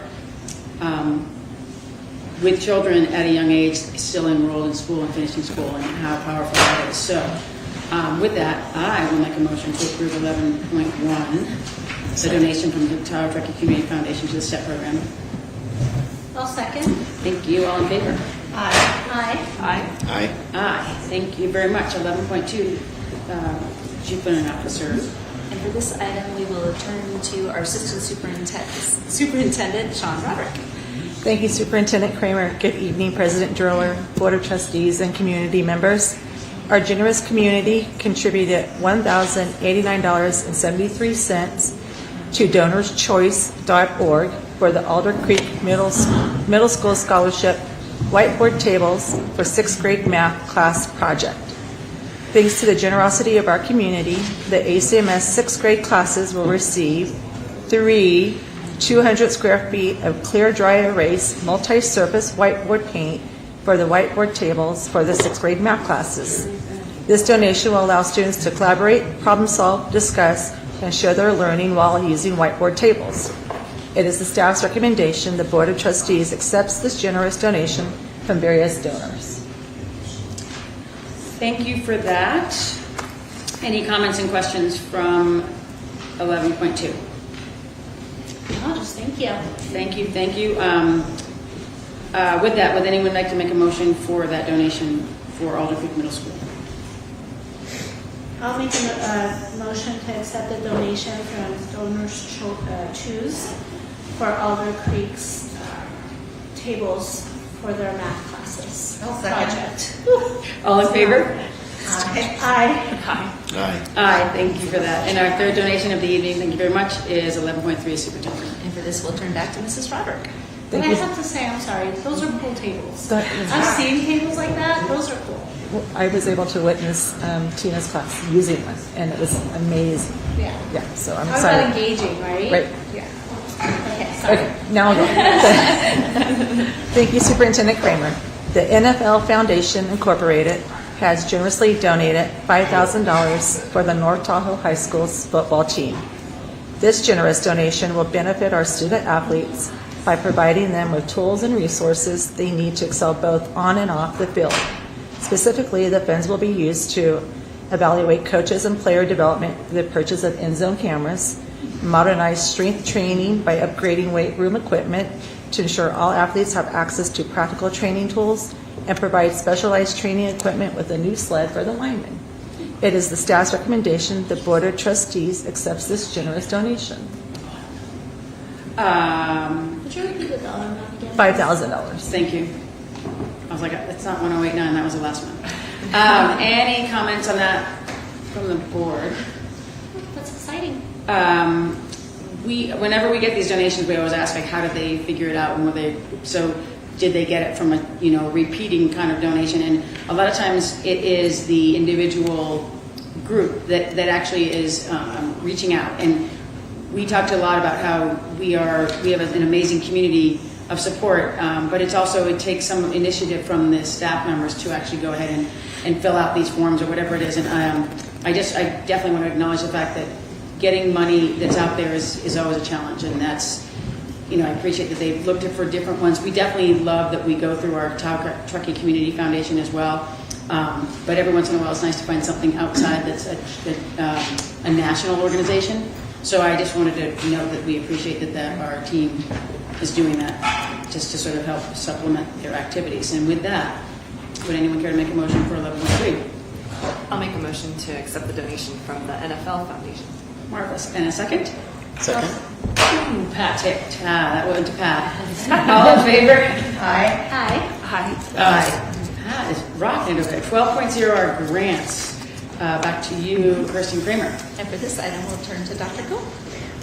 with children at a young age still enrolled in school and finishing school, and how powerful that is. So with that, I will make a motion to approve 11.1, the donation from the Tahoe Truckee Community Foundation to the STEP program. I'll second. Thank you. All in favor? Aye. Aye. Aye. Aye. Aye. Thank you very much. 11.2, Chief Learning Officer. And for this item, we will turn to our Assistant Superintendent, Sean Roderick. Thank you, Superintendent Kramer. Good evening, President Driller, Board of Trustees, and community members. Our generous community contributed $1,089.73 to DonorsChoice.org for the Alder Creek Middle School Scholarship whiteboard tables for 6th grade math class project. Thanks to the generosity of our community, the ACMS 6th grade classes will receive 3 200 square feet of clear dry erase multi-surface whiteboard paint for the whiteboard tables for the 6th grade math classes. This donation will allow students to collaborate, problem solve, discuss, and share their learning while using whiteboard tables. It is the staff's recommendation the Board of Trustees accepts this generous donation from various donors. Thank you for that. Any comments and questions from 11.2? I'll just thank you. Thank you. Thank you. With that, would anyone like to make a motion for that donation for Alder Creek Middle School? I'll make a motion to accept the donation from Donors Choose for Alder Creek's tables for their math classes project. All in favor? Aye. Aye. Aye. Thank you for that. And our third donation of the evening, thank you very much, is 11.3, Superintendent. And for this, we'll turn back to Mrs. Roderick. And I have to say, I'm sorry, those are cool tables. I've seen tables like that, those are cool. I was able to witness Tina's class using one, and it was amazing. Yeah. Yeah, so I'm How excited. about engaging, right? Right. Yeah. Okay, sorry. Okay, now I'll go. Thank you, Superintendent Kramer. The NFL Foundation Incorporated has generously donated $5,000 for the North Tahoe High School's football team. This generous donation will benefit our student athletes by providing them with tools and resources they need to excel both on and off the field. Specifically, the funds will be used to evaluate coaches and player development through the purchase of in-zone cameras, modernize strength training by upgrading weight room equipment to ensure all athletes have access to practical training tools, and provide specialized training equipment with a new sled for the linemen. It is the staff's recommendation the Board of Trustees accepts this generous donation. Would you repeat the dollar amount again? $5,000. Thank you. I was like, it's not 1089, that was the last one. Any comments on that from the board? That's exciting. Whenever we get these donations, we always ask, like, how did they figure it out, and were they, so did they get it from a, repeating kind of donation? And a lot of times it is the individual group that actually is reaching out. And we talked a lot about how we have an amazing community of support, but it takes some initiative from the staff members to actually go ahead and fill out these forms or whatever it is. And I definitely want to acknowledge the fact that getting money that's out there is always a challenge, and that's, I appreciate that they've looked for different ones. We definitely love that we go through our Tahoe Truckee Community Foundation as well, but every once in a while it's nice to find something outside that's a national organization. So I just wanted to note that we appreciate that our team is doing that, just to sort of help supplement their activities. And with that, would anyone care to make a motion for 11.3? I'll make a motion to accept the donation from the NFL Foundation. Marvelous. And a second? Second. Pat ticked. That went to Pat. All in favor? Aye. Aye. Aye. Aye. Pat is rocking it over there. 12.0 are grants. Back to you, Kirsten Kramer. And for this item, we'll turn to Dr. Cole.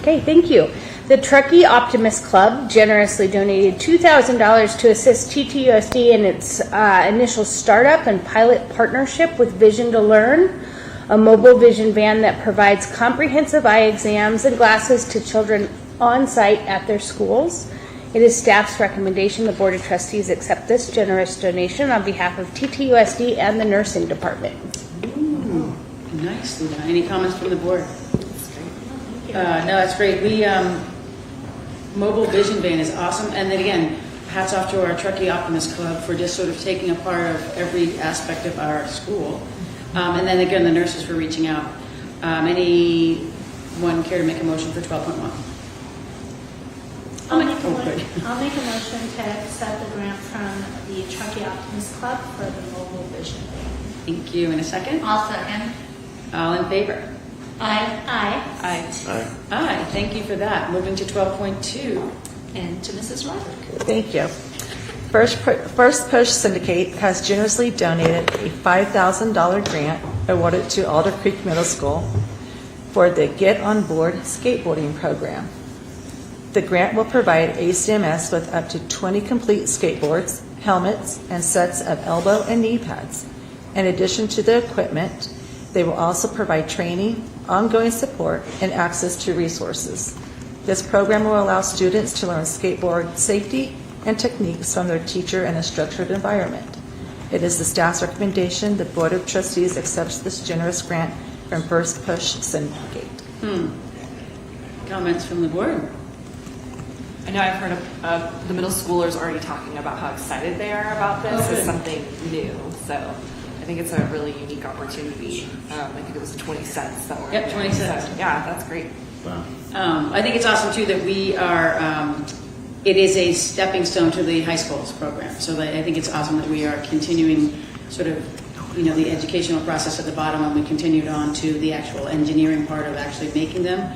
Okay, thank you. The Truckee Optimist Club generously donated $2,000 to assist TTUSD in its initial startup and pilot partnership with Vision to Learn, a mobile vision van that provides comprehensive eye exams and glasses to children on site at their schools. It is staff's recommendation the Board of Trustees accept this generous donation on behalf of TTUSD and the nursing department. Ooh, nicely done. Any comments from the board? No, that's great. Mobile vision van is awesome. And then again, hats off to our Truckee Optimist Club for just sort of taking a part of every aspect of our school. And then again, the nurses for reaching out. Anyone care to make a motion for 12.1? I'll make a motion to accept the grant from the Truckee Optimist Club for the mobile vision. Thank you. In a second? I'll second. All in favor? Aye. Aye. Aye. Aye. Aye. Thank you for that. Moving to 12.2. And to Mrs. Roderick. Thank you. First Push Syndicate has generously donated a $5,000 grant awarded to Alder Creek Middle School for the Get On Board skateboarding program. The grant will provide ACMS with up to 20 complete skateboards, helmets, and sets of elbow and knee pads. In addition to the equipment, they will also provide training, ongoing support, and access to resources. This program will allow students to learn skateboard safety and techniques from their teacher in a structured environment. It is the staff's recommendation the Board of Trustees accepts this generous grant from First Push Syndicate. Comments from the board? I know I've heard of the middle schoolers already talking about how excited they are about this. It's something new, so I think it's a really unique opportunity. I think it was 20 sets that were. Yep, 20 sets. So, yeah, that's great. Wow. I think it's awesome too that we are, it is a stepping stone to the high schools program. So that I think it's awesome that we are continuing sort of, the educational process at the bottom, and we continued on to the actual engineering part of actually making them,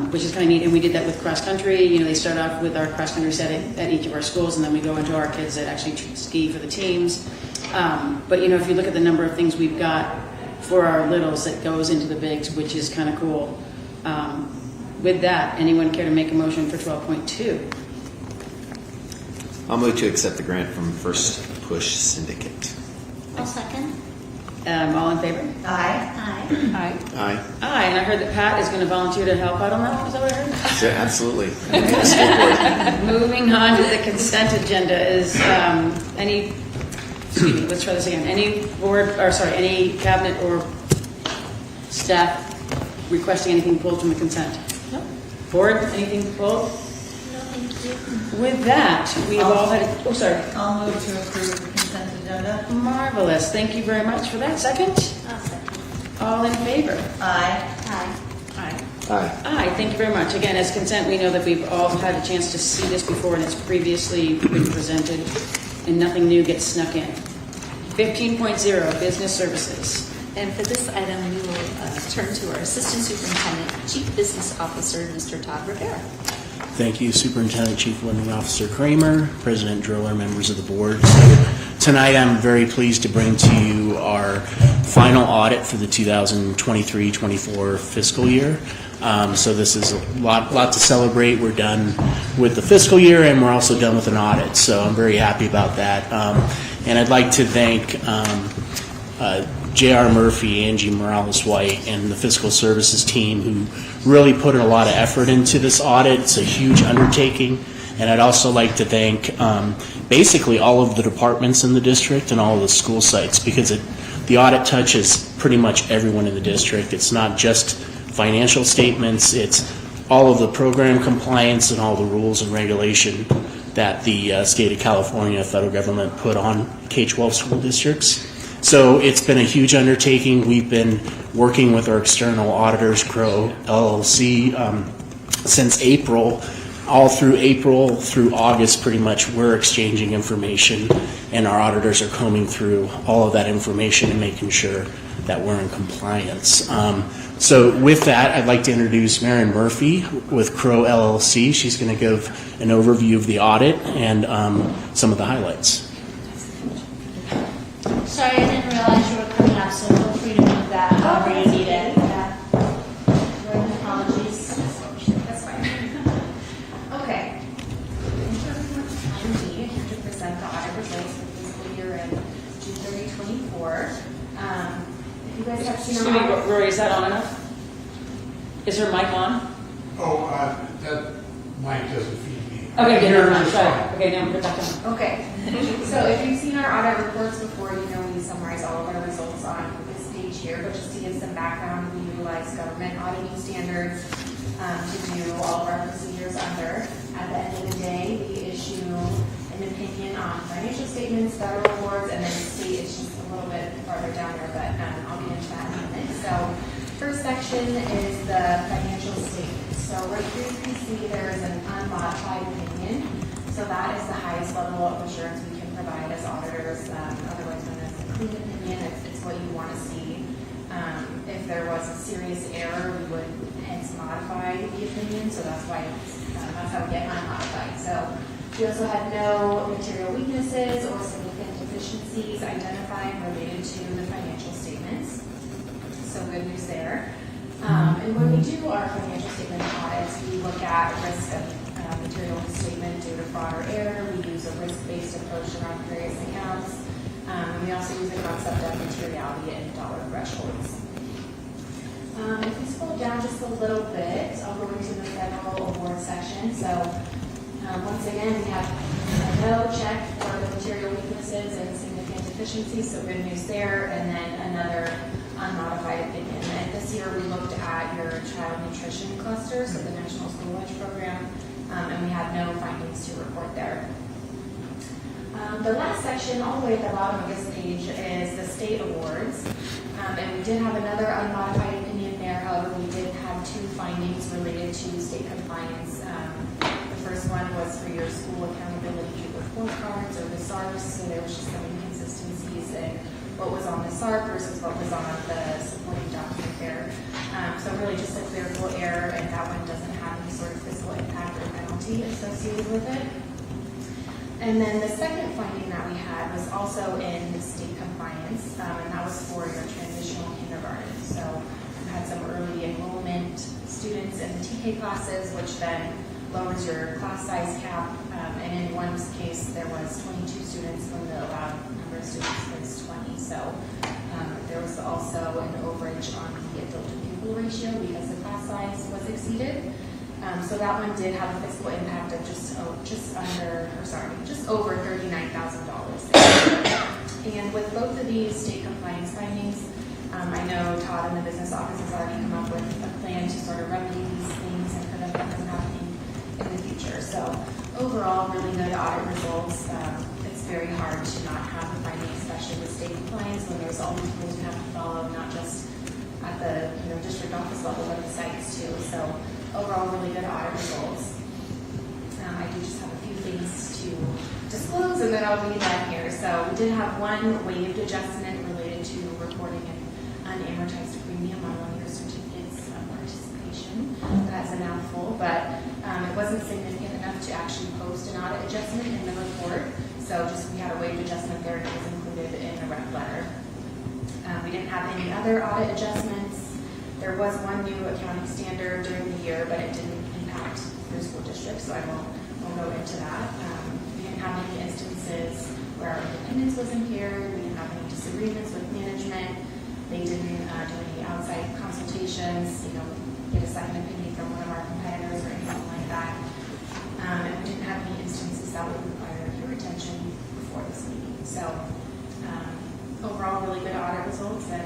which is kind of neat. And we did that with cross country. They start off with our cross country set at each of our schools, and then we go into our kids that actually ski for the teams. But if you look at the number of things we've got for our littles that goes into the bigs, which is kind of cool. With that, anyone care to make a motion for 12.2? I'll move to accept the grant from First Push Syndicate. I'll second. All in favor? Aye. Aye. Aye. Aye. Aye, and I heard that Pat is going to volunteer to help out on that. Is that what I heard? Yeah, absolutely. Moving on to the consent agenda is let's try this again. Any cabinet or staff requesting anything pulled from the consent? No. Board, anything pulled? No, thank you. With that, we have all had, I'll move to approve the consent agenda. Marvelous. Thank you very much for that. Second? I'll second. All in favor? Aye. Aye. Aye. Aye. Aye, thank you very much. Again, as consent, we know that we've all had a chance to see this before and it's previously been presented and nothing new gets snuck in. 15.0, business services. And for this item, we will turn to our Assistant Superintendent, Chief Business Officer, Mr. Todd Rivera. Thank you, Superintendent Chief Learning Officer Kramer, President Driller, members of the board. So tonight I'm very pleased to bring to you our final audit for the 2023-24 fiscal year. So this is a lot to celebrate. We're done with the fiscal year and we're also done with an audit. So I'm very happy about that. And I'd like to thank J.R. Murphy, Angie Morales-White, and the fiscal services team who really put a lot of effort into this audit. It's a huge undertaking. And I'd also like to thank basically all of the departments in the district and all of the school sites, because the audit touches pretty much everyone in the district. It's not just financial statements, it's all of the program compliance and all the rules and regulation that the state of California, federal government put on K-12 school districts. So it's been a huge undertaking. We've been working with our external auditors, Crow LLC, since April. All through April through August, pretty much, we're exchanging information, and our auditors are combing through all of that information and making sure that we're in compliance. So with that, I'd like to introduce Marion Murphy with Crow LLC. She's going to give an overview of the audit and some of the highlights. Sorry, I didn't realize you were coming up, so feel free to move that however you need it. Apologies. That's fine. Okay. Thank you everyone for having me here to present the audit results for fiscal year end June 30, 2024. If you guys have seen Excuse me, Rory, is that on enough? Is her mic on? Oh, that mic doesn't feed me. Okay, good, never mind, sorry. Okay, now put it back on. Okay. So if you've seen our audit reports before, you know we summarize all of our results on this page here, but just to give some background, we utilize government auditing standards to do all of our procedures under. At the end of the day, we issue an opinion on financial statements, federal awards, and then state is just a little bit farther down there, but I'll get into that in a minute. So first section is the financial statements. So right here you can see there is an unmodified opinion. So that is the highest level of assurance we can provide as auditors, otherwise known as a clean opinion. It's what you want to see. If there was a serious error, we would hence modify the opinion. So that's why that's how we get unmodified. So we also had no material weaknesses or significant deficiencies identified related to the financial statements. So good news there. And when we do our financial statement audits, we look at risk of material statement due to fraud or error. We use a risk-based approach around various accounts. And we also use the concept of materiality and dollar thresholds. If we scroll down just a little bit, I'll go into the federal award section. So once again, we have a no check for the material weaknesses and significant deficiencies, so good news there, and then another unmodified opinion. And this year we looked at your child nutrition cluster, so the National School Lunch Program, and we had no findings to report there. The last section, all the way at the bottom of this page, is the state awards. And we did have another unmodified opinion there. However, we did have two findings related to state compliance. The first one was for your school accountability report cards, or the SARPs. So there was just some inconsistencies in what was on the SARP versus what was on the supporting document there. So really just a clerical error, and that one doesn't have any sort of fiscal impact or penalty associated with it. And then the second finding that we had was also in state compliance, and that was for your transitional kindergarten. So we had some early enrollment students in the TK classes, which then lowers your class size cap. And in one case, there was 22 students when the allowed number of students was 20. So there was also an overage on the adult to pupil ratio because the class size was exceeded. So that one did have a fiscal impact of just over $39,000. And with both of these state compliance findings, I know Todd in the business office has already come up with a plan to sort of remedy these things and prevent them from happening in the future. So overall, really good audit results. It's very hard to not have a finding, especially with state compliance, when there's all these rules you have to follow, not just at the district office level, but the sites too. So overall, really good audit results. I do just have a few things to disclose, and then I'll be done here. So we did have one waived adjustment related to reporting an unamortized premium on one of your certificates of participation. That's a mouthful, but it wasn't significant enough to actually post an audit adjustment in the report. So just we had a waived adjustment there, and it was included in the rep letter. We didn't have any other audit adjustments. There was one new accounting standard during the year, but it didn't impact your school district, so I won't go into that. We didn't have any instances where our independence wasn't here. We didn't have any disagreements with management. They didn't do any outside consultations, get a second opinion from one of our competitors or anything like that. And we didn't have any instances that would require your attention before this meeting. So overall, really good audit results. And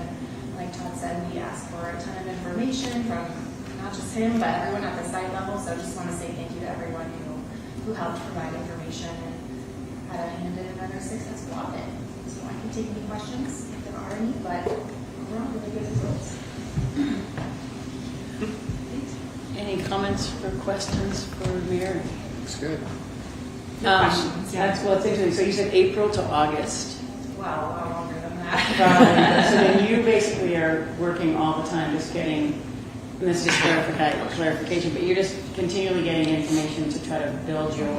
like Todd said, we asked for a ton of information from not just him, but everyone at the site level. So I just want to say thank you to everyone who helped provide information and had a hand in another successful audit. So I can take any questions if there are any, but overall, really good results. Any comments or questions for Mary? Looks good. Questions, yeah. Well, it's interesting. So you said April to August. Wow, a lot longer than that. So then you basically are working all the time, just getting, and this is just clarification, but you're just continually getting information to try to build your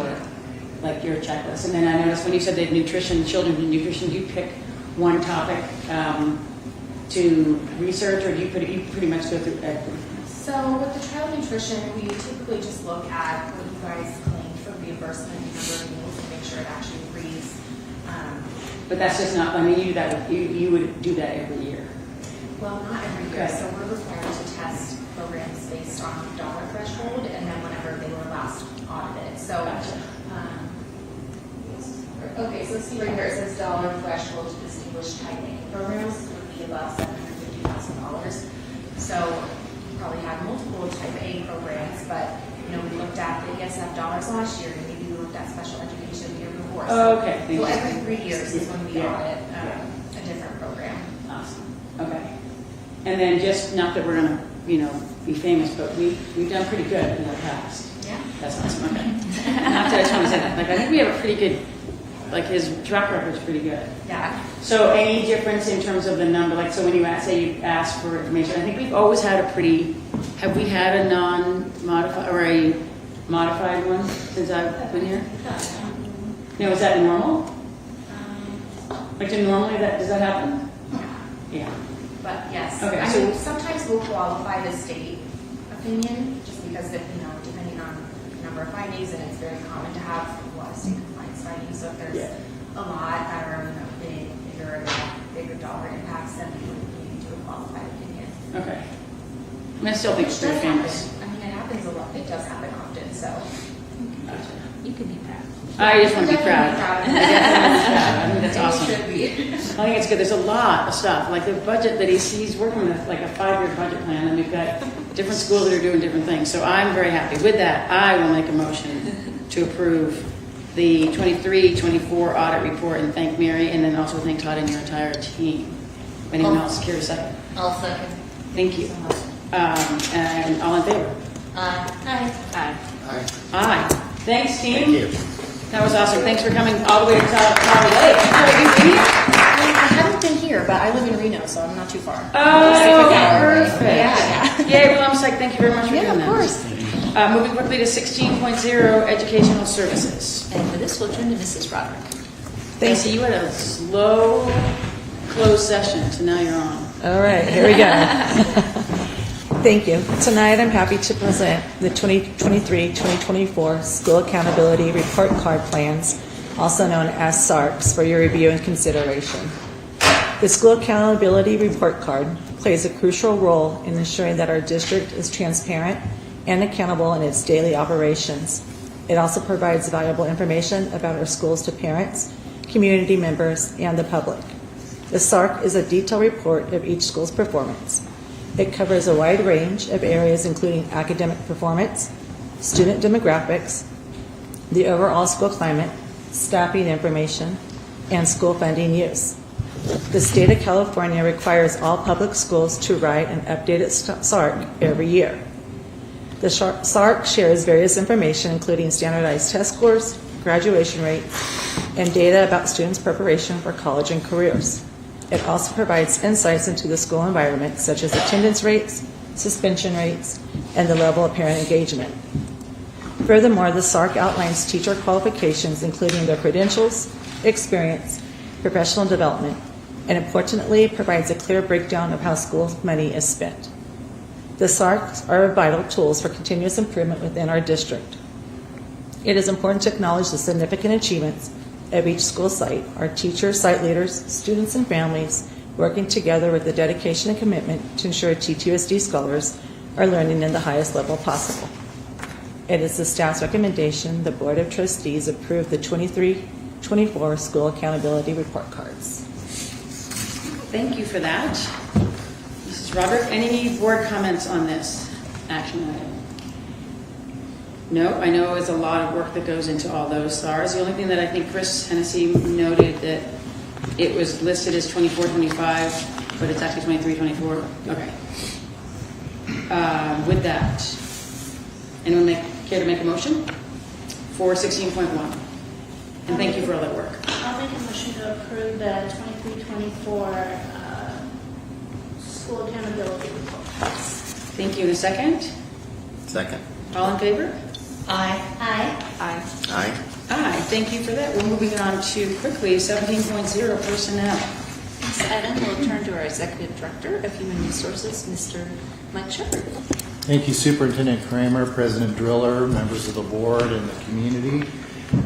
checklist. And then I noticed when you said that nutrition, children and nutrition, do you pick one topic to research, or do you pretty much go through everything? So with the child nutrition, we typically just look at what you guys claimed for reimbursement and number of meals and make sure it actually agrees. But that's just not, I mean, you do that, you would do that every year. Well, not every year. Okay. So we're required to test programs based on dollar threshold and then whenever they were last audited. So, okay, so see right here, it says dollar threshold to distinguish type A programs would be above $750,000. So we probably have multiple type A programs, but we looked at the ESF dollars last year, and maybe we looked at special education the year before. So, Okay. so every 3 years is when we audit a different program. Awesome. Okay. And then just, not that we're going to, be famous, but we've done pretty good in the past. Yeah. That's awesome. Okay. Not that I just want to say that. I think we have a pretty good, his track record's pretty good. Yeah. So any difference in terms of the number, so when you say you ask for information, I think we've always had have we had a non-modified or a modified one since I've been here? No, is that normal? Does that happen? Yeah. But yes, Okay, I so- mean, sometimes we'll qualify the state opinion just because depending on the number of findings, and it's very common to have a lot of state compliance findings. So if there's a lot that are bigger dollar impacts, then we would maybe do a qualified opinion. Okay. I mean, I still think it's pretty famous. I mean, it happens a lot. It does happen often. So You can be proud. I just want to be proud. Definitely I definitely want to be proud. I think that's awesome. Should be. I think it's good. There's a lot of stuff. Like the budget that he's working with, like a 5-year budget plan, and we've got different schools that are doing different things. So I'm very happy. With that, I will make a motion to approve the 23-24 audit report and thank Mary, and then also thank Todd and your entire team. If anyone else care a second? I'll second. Thank you. And all in favor? Aye. Aye. Aye. Aye. Thanks, team. Thank you. That was awesome. Thanks for coming all the way to Tahoe Lake. Have you been here? I haven't been here, but I live in Reno, so I'm not too far. Oh, perfect. Yeah. Yay, well, I'm like, thank you very much for doing that. Yeah, of course. Moving quickly to 16.0, educational services. And for this, we'll turn to Mrs. Roderick. Stacey, you had a slow closed session, so now you're on. All right, here we go. Thank you. Tonight, I'm happy to present the 2023-2024 School Accountability Report Card Plans, also known as SARCs, for your review and consideration. The School Accountability Report Card plays a crucial role in ensuring that our district is transparent and accountable in its daily operations. It also provides valuable information about our schools to parents, community members, and the public. The SARC is a detailed report of each school's performance. It covers a wide range of areas including academic performance, student demographics, the overall school climate, staffing information, and school funding use. The state of California requires all public schools to write an updated SARC every year. The SARC shares various information including standardized test scores, graduation rates, and data about students' preparation for college and careers. It also provides insights into the school environment, such as attendance rates, suspension rates, and the level of parent engagement. Furthermore, the SARC outlines teacher qualifications, including their credentials, experience, professional development, and importantly, provides a clear breakdown of how school money is spent. The SARCs are vital tools for continuous improvement within our district. It is important to acknowledge the significant achievements of each school site, our teachers, site leaders, students and families, working together with the dedication and commitment to ensure TTUSD scholars are learning in the highest level possible. It is the staff's recommendation the Board of Trustees approve the 23-24 school accountability report cards. Thank you for that. Mrs. Roderick, any board comments on this action item? No, I know it's a lot of work that goes into all those stars. The only thing that I think Chris Hennessy noted that it was listed as 24-25, but it's actually 23-24. Okay. With that, anyone care to make a motion for 16.1? And thank you for all that work. I'll make a motion to approve the 23-24 school accountability report. Thank you. In a second? Second. All in favor? Aye. Aye. Aye. Aye. Aye. Thank you for that. We're moving on to quickly 17.0 personnel. This item will turn to our Executive Director of Human Resources, Mr. Mike Shepard. Thank you, Superintendent Kramer, President Driller, members of the board, and the community.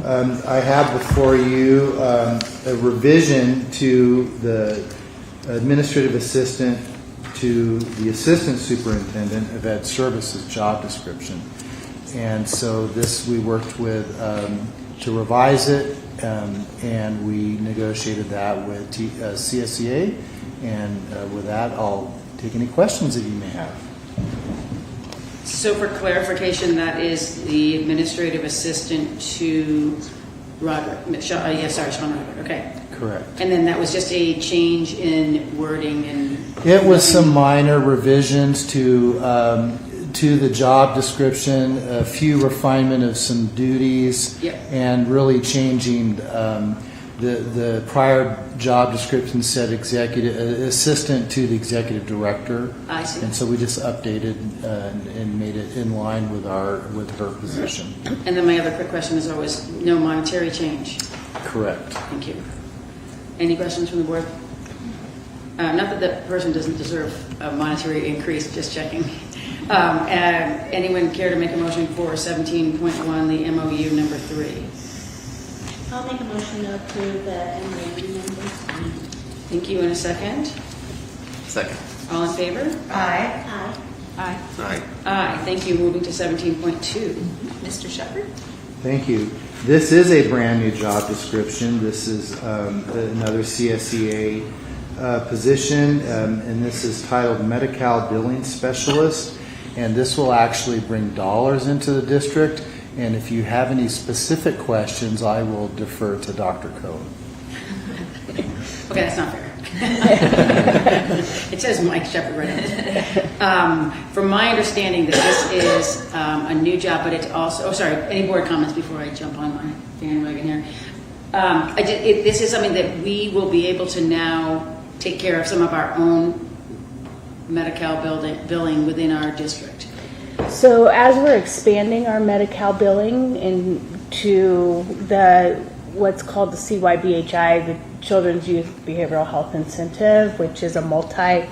I have before you a revision to the administrative assistant to the assistant superintendent of ed services job description. And so this we worked with to revise it, and we negotiated that with CSEA. And with that, I'll take any questions that you may have. So for clarification, that is the administrative assistant to Roderick. Sean Roderick. Okay. Correct. And then that was just a change in wording and. It was some minor revisions to the job description, a few refinement of some duties, yep. And really changing the prior job description said executive assistant to the executive director. I see. And so we just updated and made it in line with her position. And then my other quick question is always no monetary change. Correct. Thank you. Any questions from the board? Not that the person doesn't deserve a monetary increase, just checking. Anyone care to make a motion for 17.1, the MOU number 3? I'll make a motion to approve the MOU number 3. Thank you. In a second? Second. All in favor? Aye. Aye. Aye. Aye. Aye. Thank you. Moving to 17.2. Mr. Shepard? Thank you. This is a brand new job description. This is another CSEA position, and this is titled Medi-Cal Billing Specialist. And this will actually bring dollars into the district. And if you have any specific questions, I will defer to Dr. Cohen. Okay, that's not fair. It says Mike Shepard right on it. From my understanding, that this is a new job, but it's also. Oh, sorry. Any board comments before I jump on my bandwagon here? This is something that we will be able to now take care of some of our own Medi-Cal billing within our district. So as we're expanding our Medi-Cal billing into what's called the CYBHI, the Children's Youth Behavioral Health Incentive, which is a multi-payer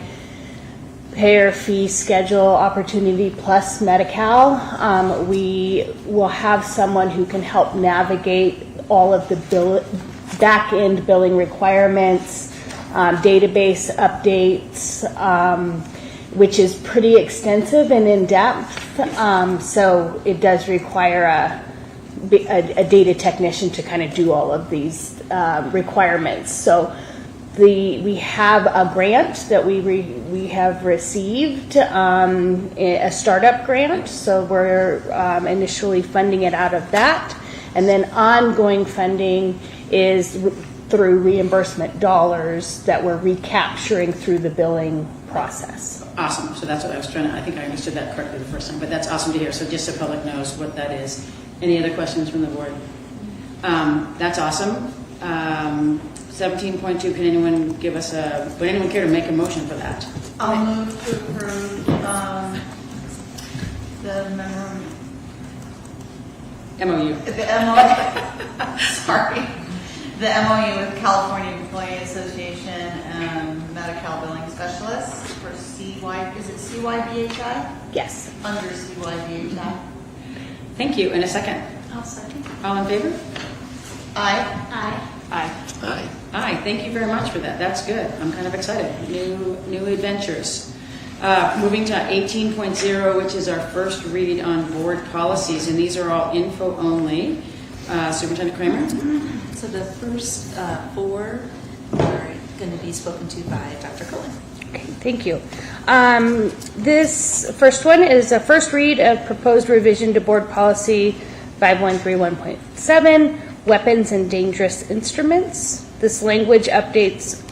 fee schedule opportunity plus Medi-Cal, we will have someone who can help navigate all of the back-end billing requirements, database updates, which is pretty extensive and in-depth. So it does require a data technician to kind of do all of these requirements. So we have a grant that we have received, a startup grant. So we're initially funding it out of that. And then ongoing funding is through reimbursement dollars that we're recapturing through the billing process. Awesome. So that's what I was trying to, I think I understood that correctly the first time, but that's awesome to hear. So just so the public knows what that is. Any other questions from the board? That's awesome. 17.2, can anyone give us would anyone care to make a motion for that? I'll move to approve the MOU. The MOU. Sorry. The MOU with California Employee Association and Medi-Cal Billing Specialist for is it CYBHI? Yes. Under CYBHI. Thank you. In a second. I'll second. All in favor? Aye. Aye. Aye. Aye. Aye, thank you very much for that. That's good. I'm kind of excited. New adventures. Moving to 18.0, which is our first read on board policies, and these are all info only. Superintendent Kramer? So the first four are going to be spoken to by Dr. Cohen. Okay, thank you. This first one is a first read of proposed revision to board policy 5131.7, weapons and dangerous instruments. The language updates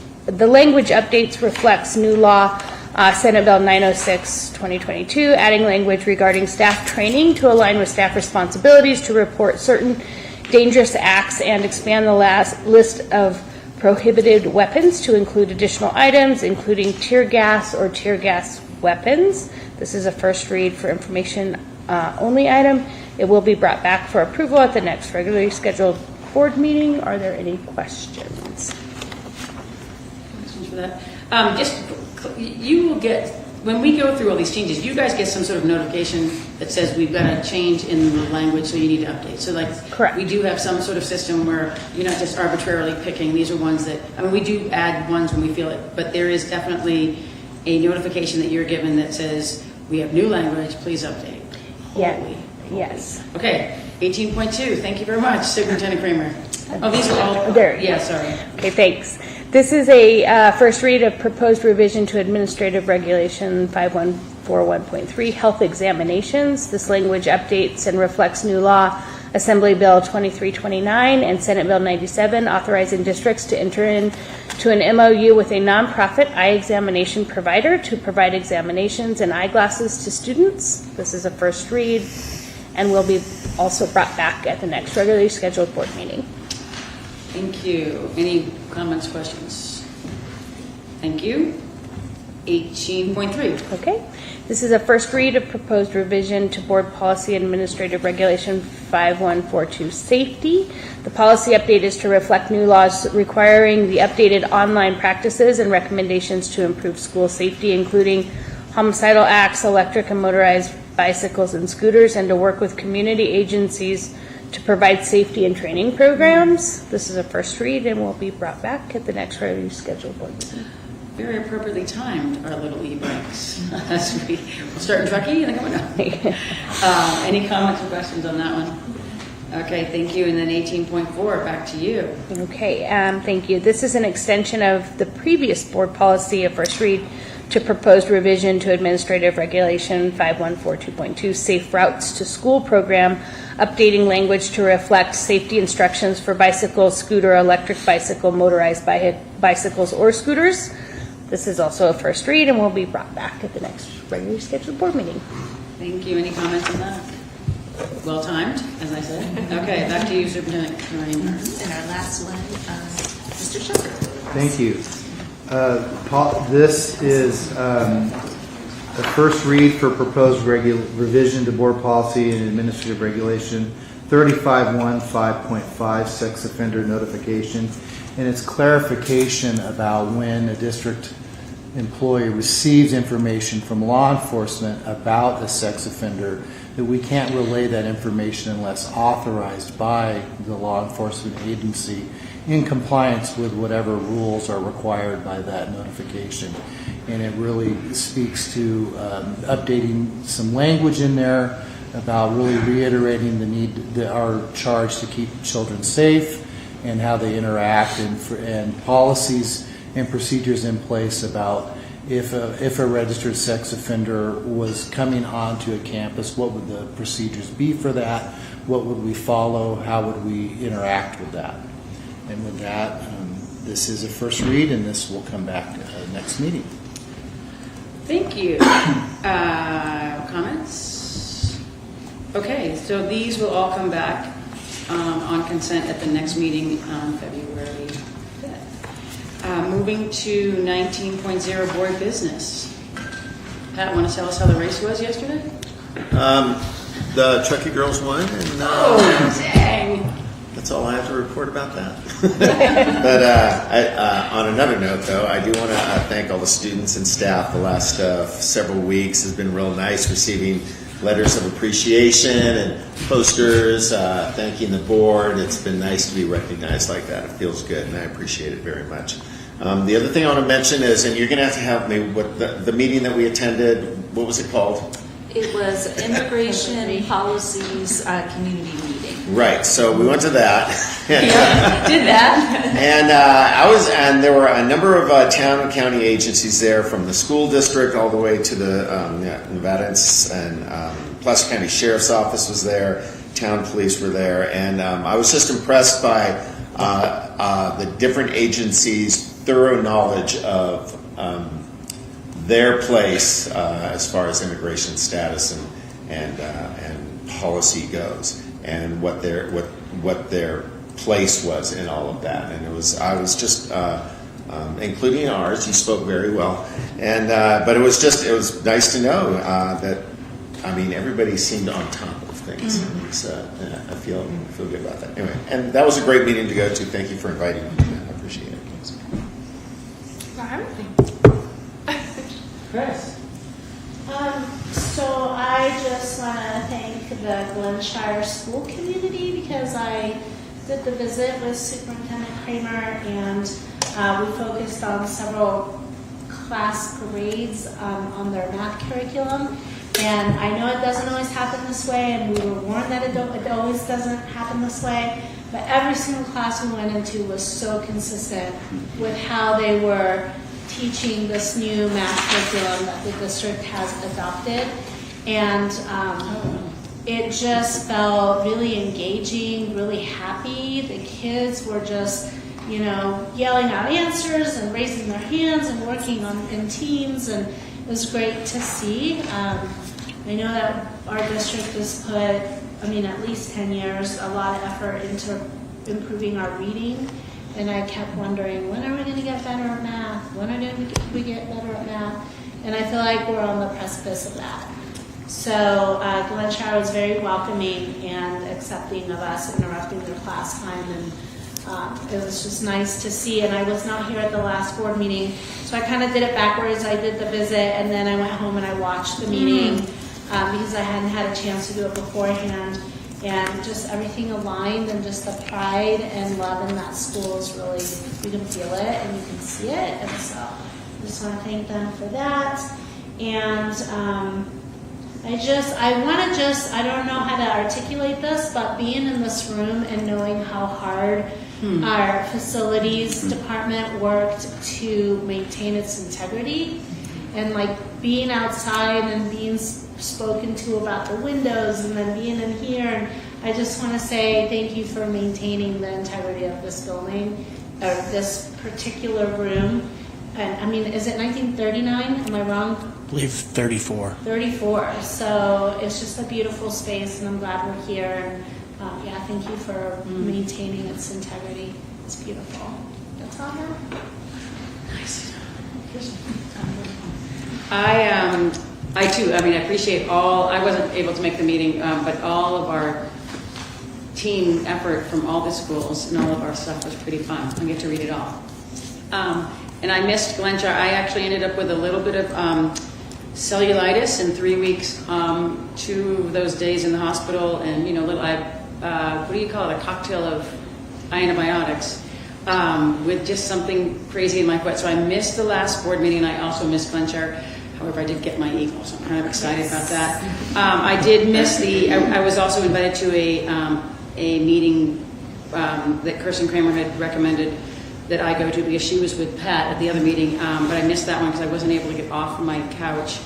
reflects new law, Senate Bill 906/2022, adding language regarding staff training to align with staff responsibilities to report certain dangerous acts and expand the list of prohibited weapons to include additional items, including tear gas or tear gas weapons. This is a first read for information only item. It will be brought back for approval at the next regularly scheduled board meeting. Are there any questions? Questions for that? You will get, when we go through all these changes, you guys get some sort of notification that says we've got a change in the language, so you need to update. So correct. We do have some sort of system where you're not just arbitrarily picking. These are ones that, we do add ones when we feel it, but there is definitely a notification that you're given that says we have new language, please update. Yeah. Yes. Okay, 18.2, thank you very much, Superintendent Kramer. Oh, these are all, there. Yeah, sorry. Okay, thanks. This is a first read of proposed revision to Administrative Regulation 5141.3, health examinations. This language updates and reflects new law, Assembly Bill 2329 and Senate Bill 97, authorizing districts to enter into an MOU with a nonprofit eye examination provider to provide examinations and eyeglasses to students. This is a first read and will be also brought back at the next regularly scheduled board meeting. Thank you. Any comments, questions? Thank you. 18.3. Okay. This is a first read of proposed revision to Board Policy Administrative Regulation 5142, safety. The policy update is to reflect new laws requiring the updated online practices and recommendations to improve school safety, including homicidal acts, electric and motorized bicycles and scooters, and to work with community agencies to provide safety and training programs. This is a first read and will be brought back at the next regularly scheduled board meeting. Very appropriately timed, our little e-bikes. We'll start in Truckee and then go down. Any comments or questions on that one? Okay, thank you. And then 18.4, back to you. Okay, thank you. This is an extension of the previous board policy, a first read to proposed revision to Administrative Regulation 5142.2, Safe Routes to School program, updating language to reflect safety instructions for bicycle, scooter, electric bicycle, motorized bicycles, or scooters. This is also a first read and will be brought back at the next regularly scheduled board meeting. Thank you. Any comments on that? Well timed, as I said. Okay, back to you, Superintendent Kramer. And our last one, Mr. Shepherd. Thank you. This is the first read for proposed revision to Board Policy and Administrative Regulation 3515.5, sex offender notification, and it's clarification about when a district employee receives information from law enforcement about a sex offender, that we can't relay that information unless authorized by the law enforcement agency in compliance with whatever rules are required by that notification. And it really speaks to updating some language in there about really reiterating the need, our charge to keep children safe and how they interact, and policies and procedures in place about if a registered sex offender was coming onto a campus, what would the procedures be for that? What would we follow? How would we interact with that? And with that, this is a first read, and this will come back next meeting. Thank you. Comments? Okay, so these will all come back on consent at the next meeting on February 5th. Moving to 19.0 board business. Pat, want to tell us how the race was yesterday? The Truckee girls won, and dang. That's all I have to report about that. But on another note, though, I do want to thank all the students and staff. The last several weeks has been real nice receiving letters of appreciation and posters thanking the board. It's been nice to be recognized like that. It feels good, and I appreciate it very much. The other thing I want to mention is, and you're going to have to help me with the meeting that we attended. What was it called? It was Immigration Policies Community Meeting. Right. So we went to that. Yeah, did that. And there were a number of town and county agencies there, from the school district all the way to the Nevada and Placer County Sheriff's Office was there. Town police were there, and I was just impressed by the different agencies' thorough knowledge of their place as far as immigration status and policy goes, and what their place was in all of that. And I was just including ours. You spoke very well, and but it was nice to know that, I mean, everybody seemed on top of things. Mm-hmm. I feel good about that. Anyway, and that was a great meeting to go to. Thank you for inviting me. I appreciate it. Chris. So I just want to thank the Glenshire school community, because I did the visit with Superintendent Kramer, and we focused on several class grades on their math curriculum. And I know it doesn't always happen this way, and we were warned that it always doesn't happen this way, but every single class we went into was so consistent with how they were teaching this new math curriculum that the district has adopted. And it just felt really engaging, really happy. The kids were just, yelling out answers and raising their hands and working in teams, and it was great to see. I know that our district has put, at least 10 years, a lot of effort into improving our reading. And I kept wondering, when are we going to get better at math? When are we get better at math? And I feel like we're on the precipice of that. So Glenshire was very welcoming and accepting of us interrupting their class time, and it was just nice to see. And I was not here at the last board meeting, so I kind of did it backwards. I did the visit, and then I went home and I watched the meeting because I hadn't had a chance to do it beforehand. And just everything aligned, and just the pride and love in that school is really, you can feel it and you can see it. And so I just want to thank them for that. And I don't know how to articulate this, but being in this room and knowing how hard our facilities department worked to maintain its integrity, and like being outside and being spoken to about the windows, and then being in here, and I just want to say thank you for maintaining the integrity of this building, or this particular room. And is it 1939? Am I wrong? I believe 34. 34. So it's just a beautiful space, and I'm glad we're here. And thank you for maintaining its integrity. It's beautiful. That's all I have. Nice. I too, I appreciate I wasn't able to make the meeting, but all of our team effort from all the schools and all of our stuff was pretty fun. I get to read it all. And I missed Glenshire. I actually ended up with a little bit of cellulitis in 3 weeks, 2 of those days in the hospital, and what do you call it, a cocktail of antibiotics. With just something crazy in my foot. So I missed the last board meeting. I also missed Glenshire. However, I did get my eagle, so I'm kind of excited about that. I did miss I was also invited to a meeting that Kirsten Kramer had recommended that I go to, because she was with Pat at the other meeting, but I missed that one because I wasn't able to get off my couch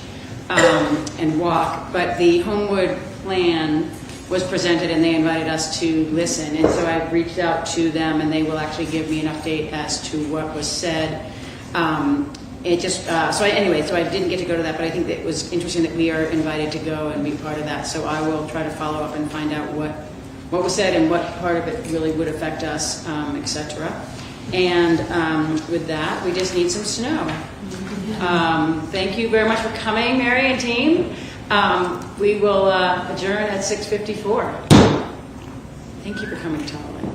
and walk. But the Homewood plan was presented, and they invited us to listen. And so I reached out to them, and they will actually give me an update as to what was said. So I didn't get to go to that, but I think that it was interesting that we are invited to go and be part of that. So I will try to follow up and find out what was said and what part of it really would affect us, etc. And with that, we just need some snow. Thank you very much for coming, Mary and team. We will adjourn at 6:54. Thank you for coming, Tahoe.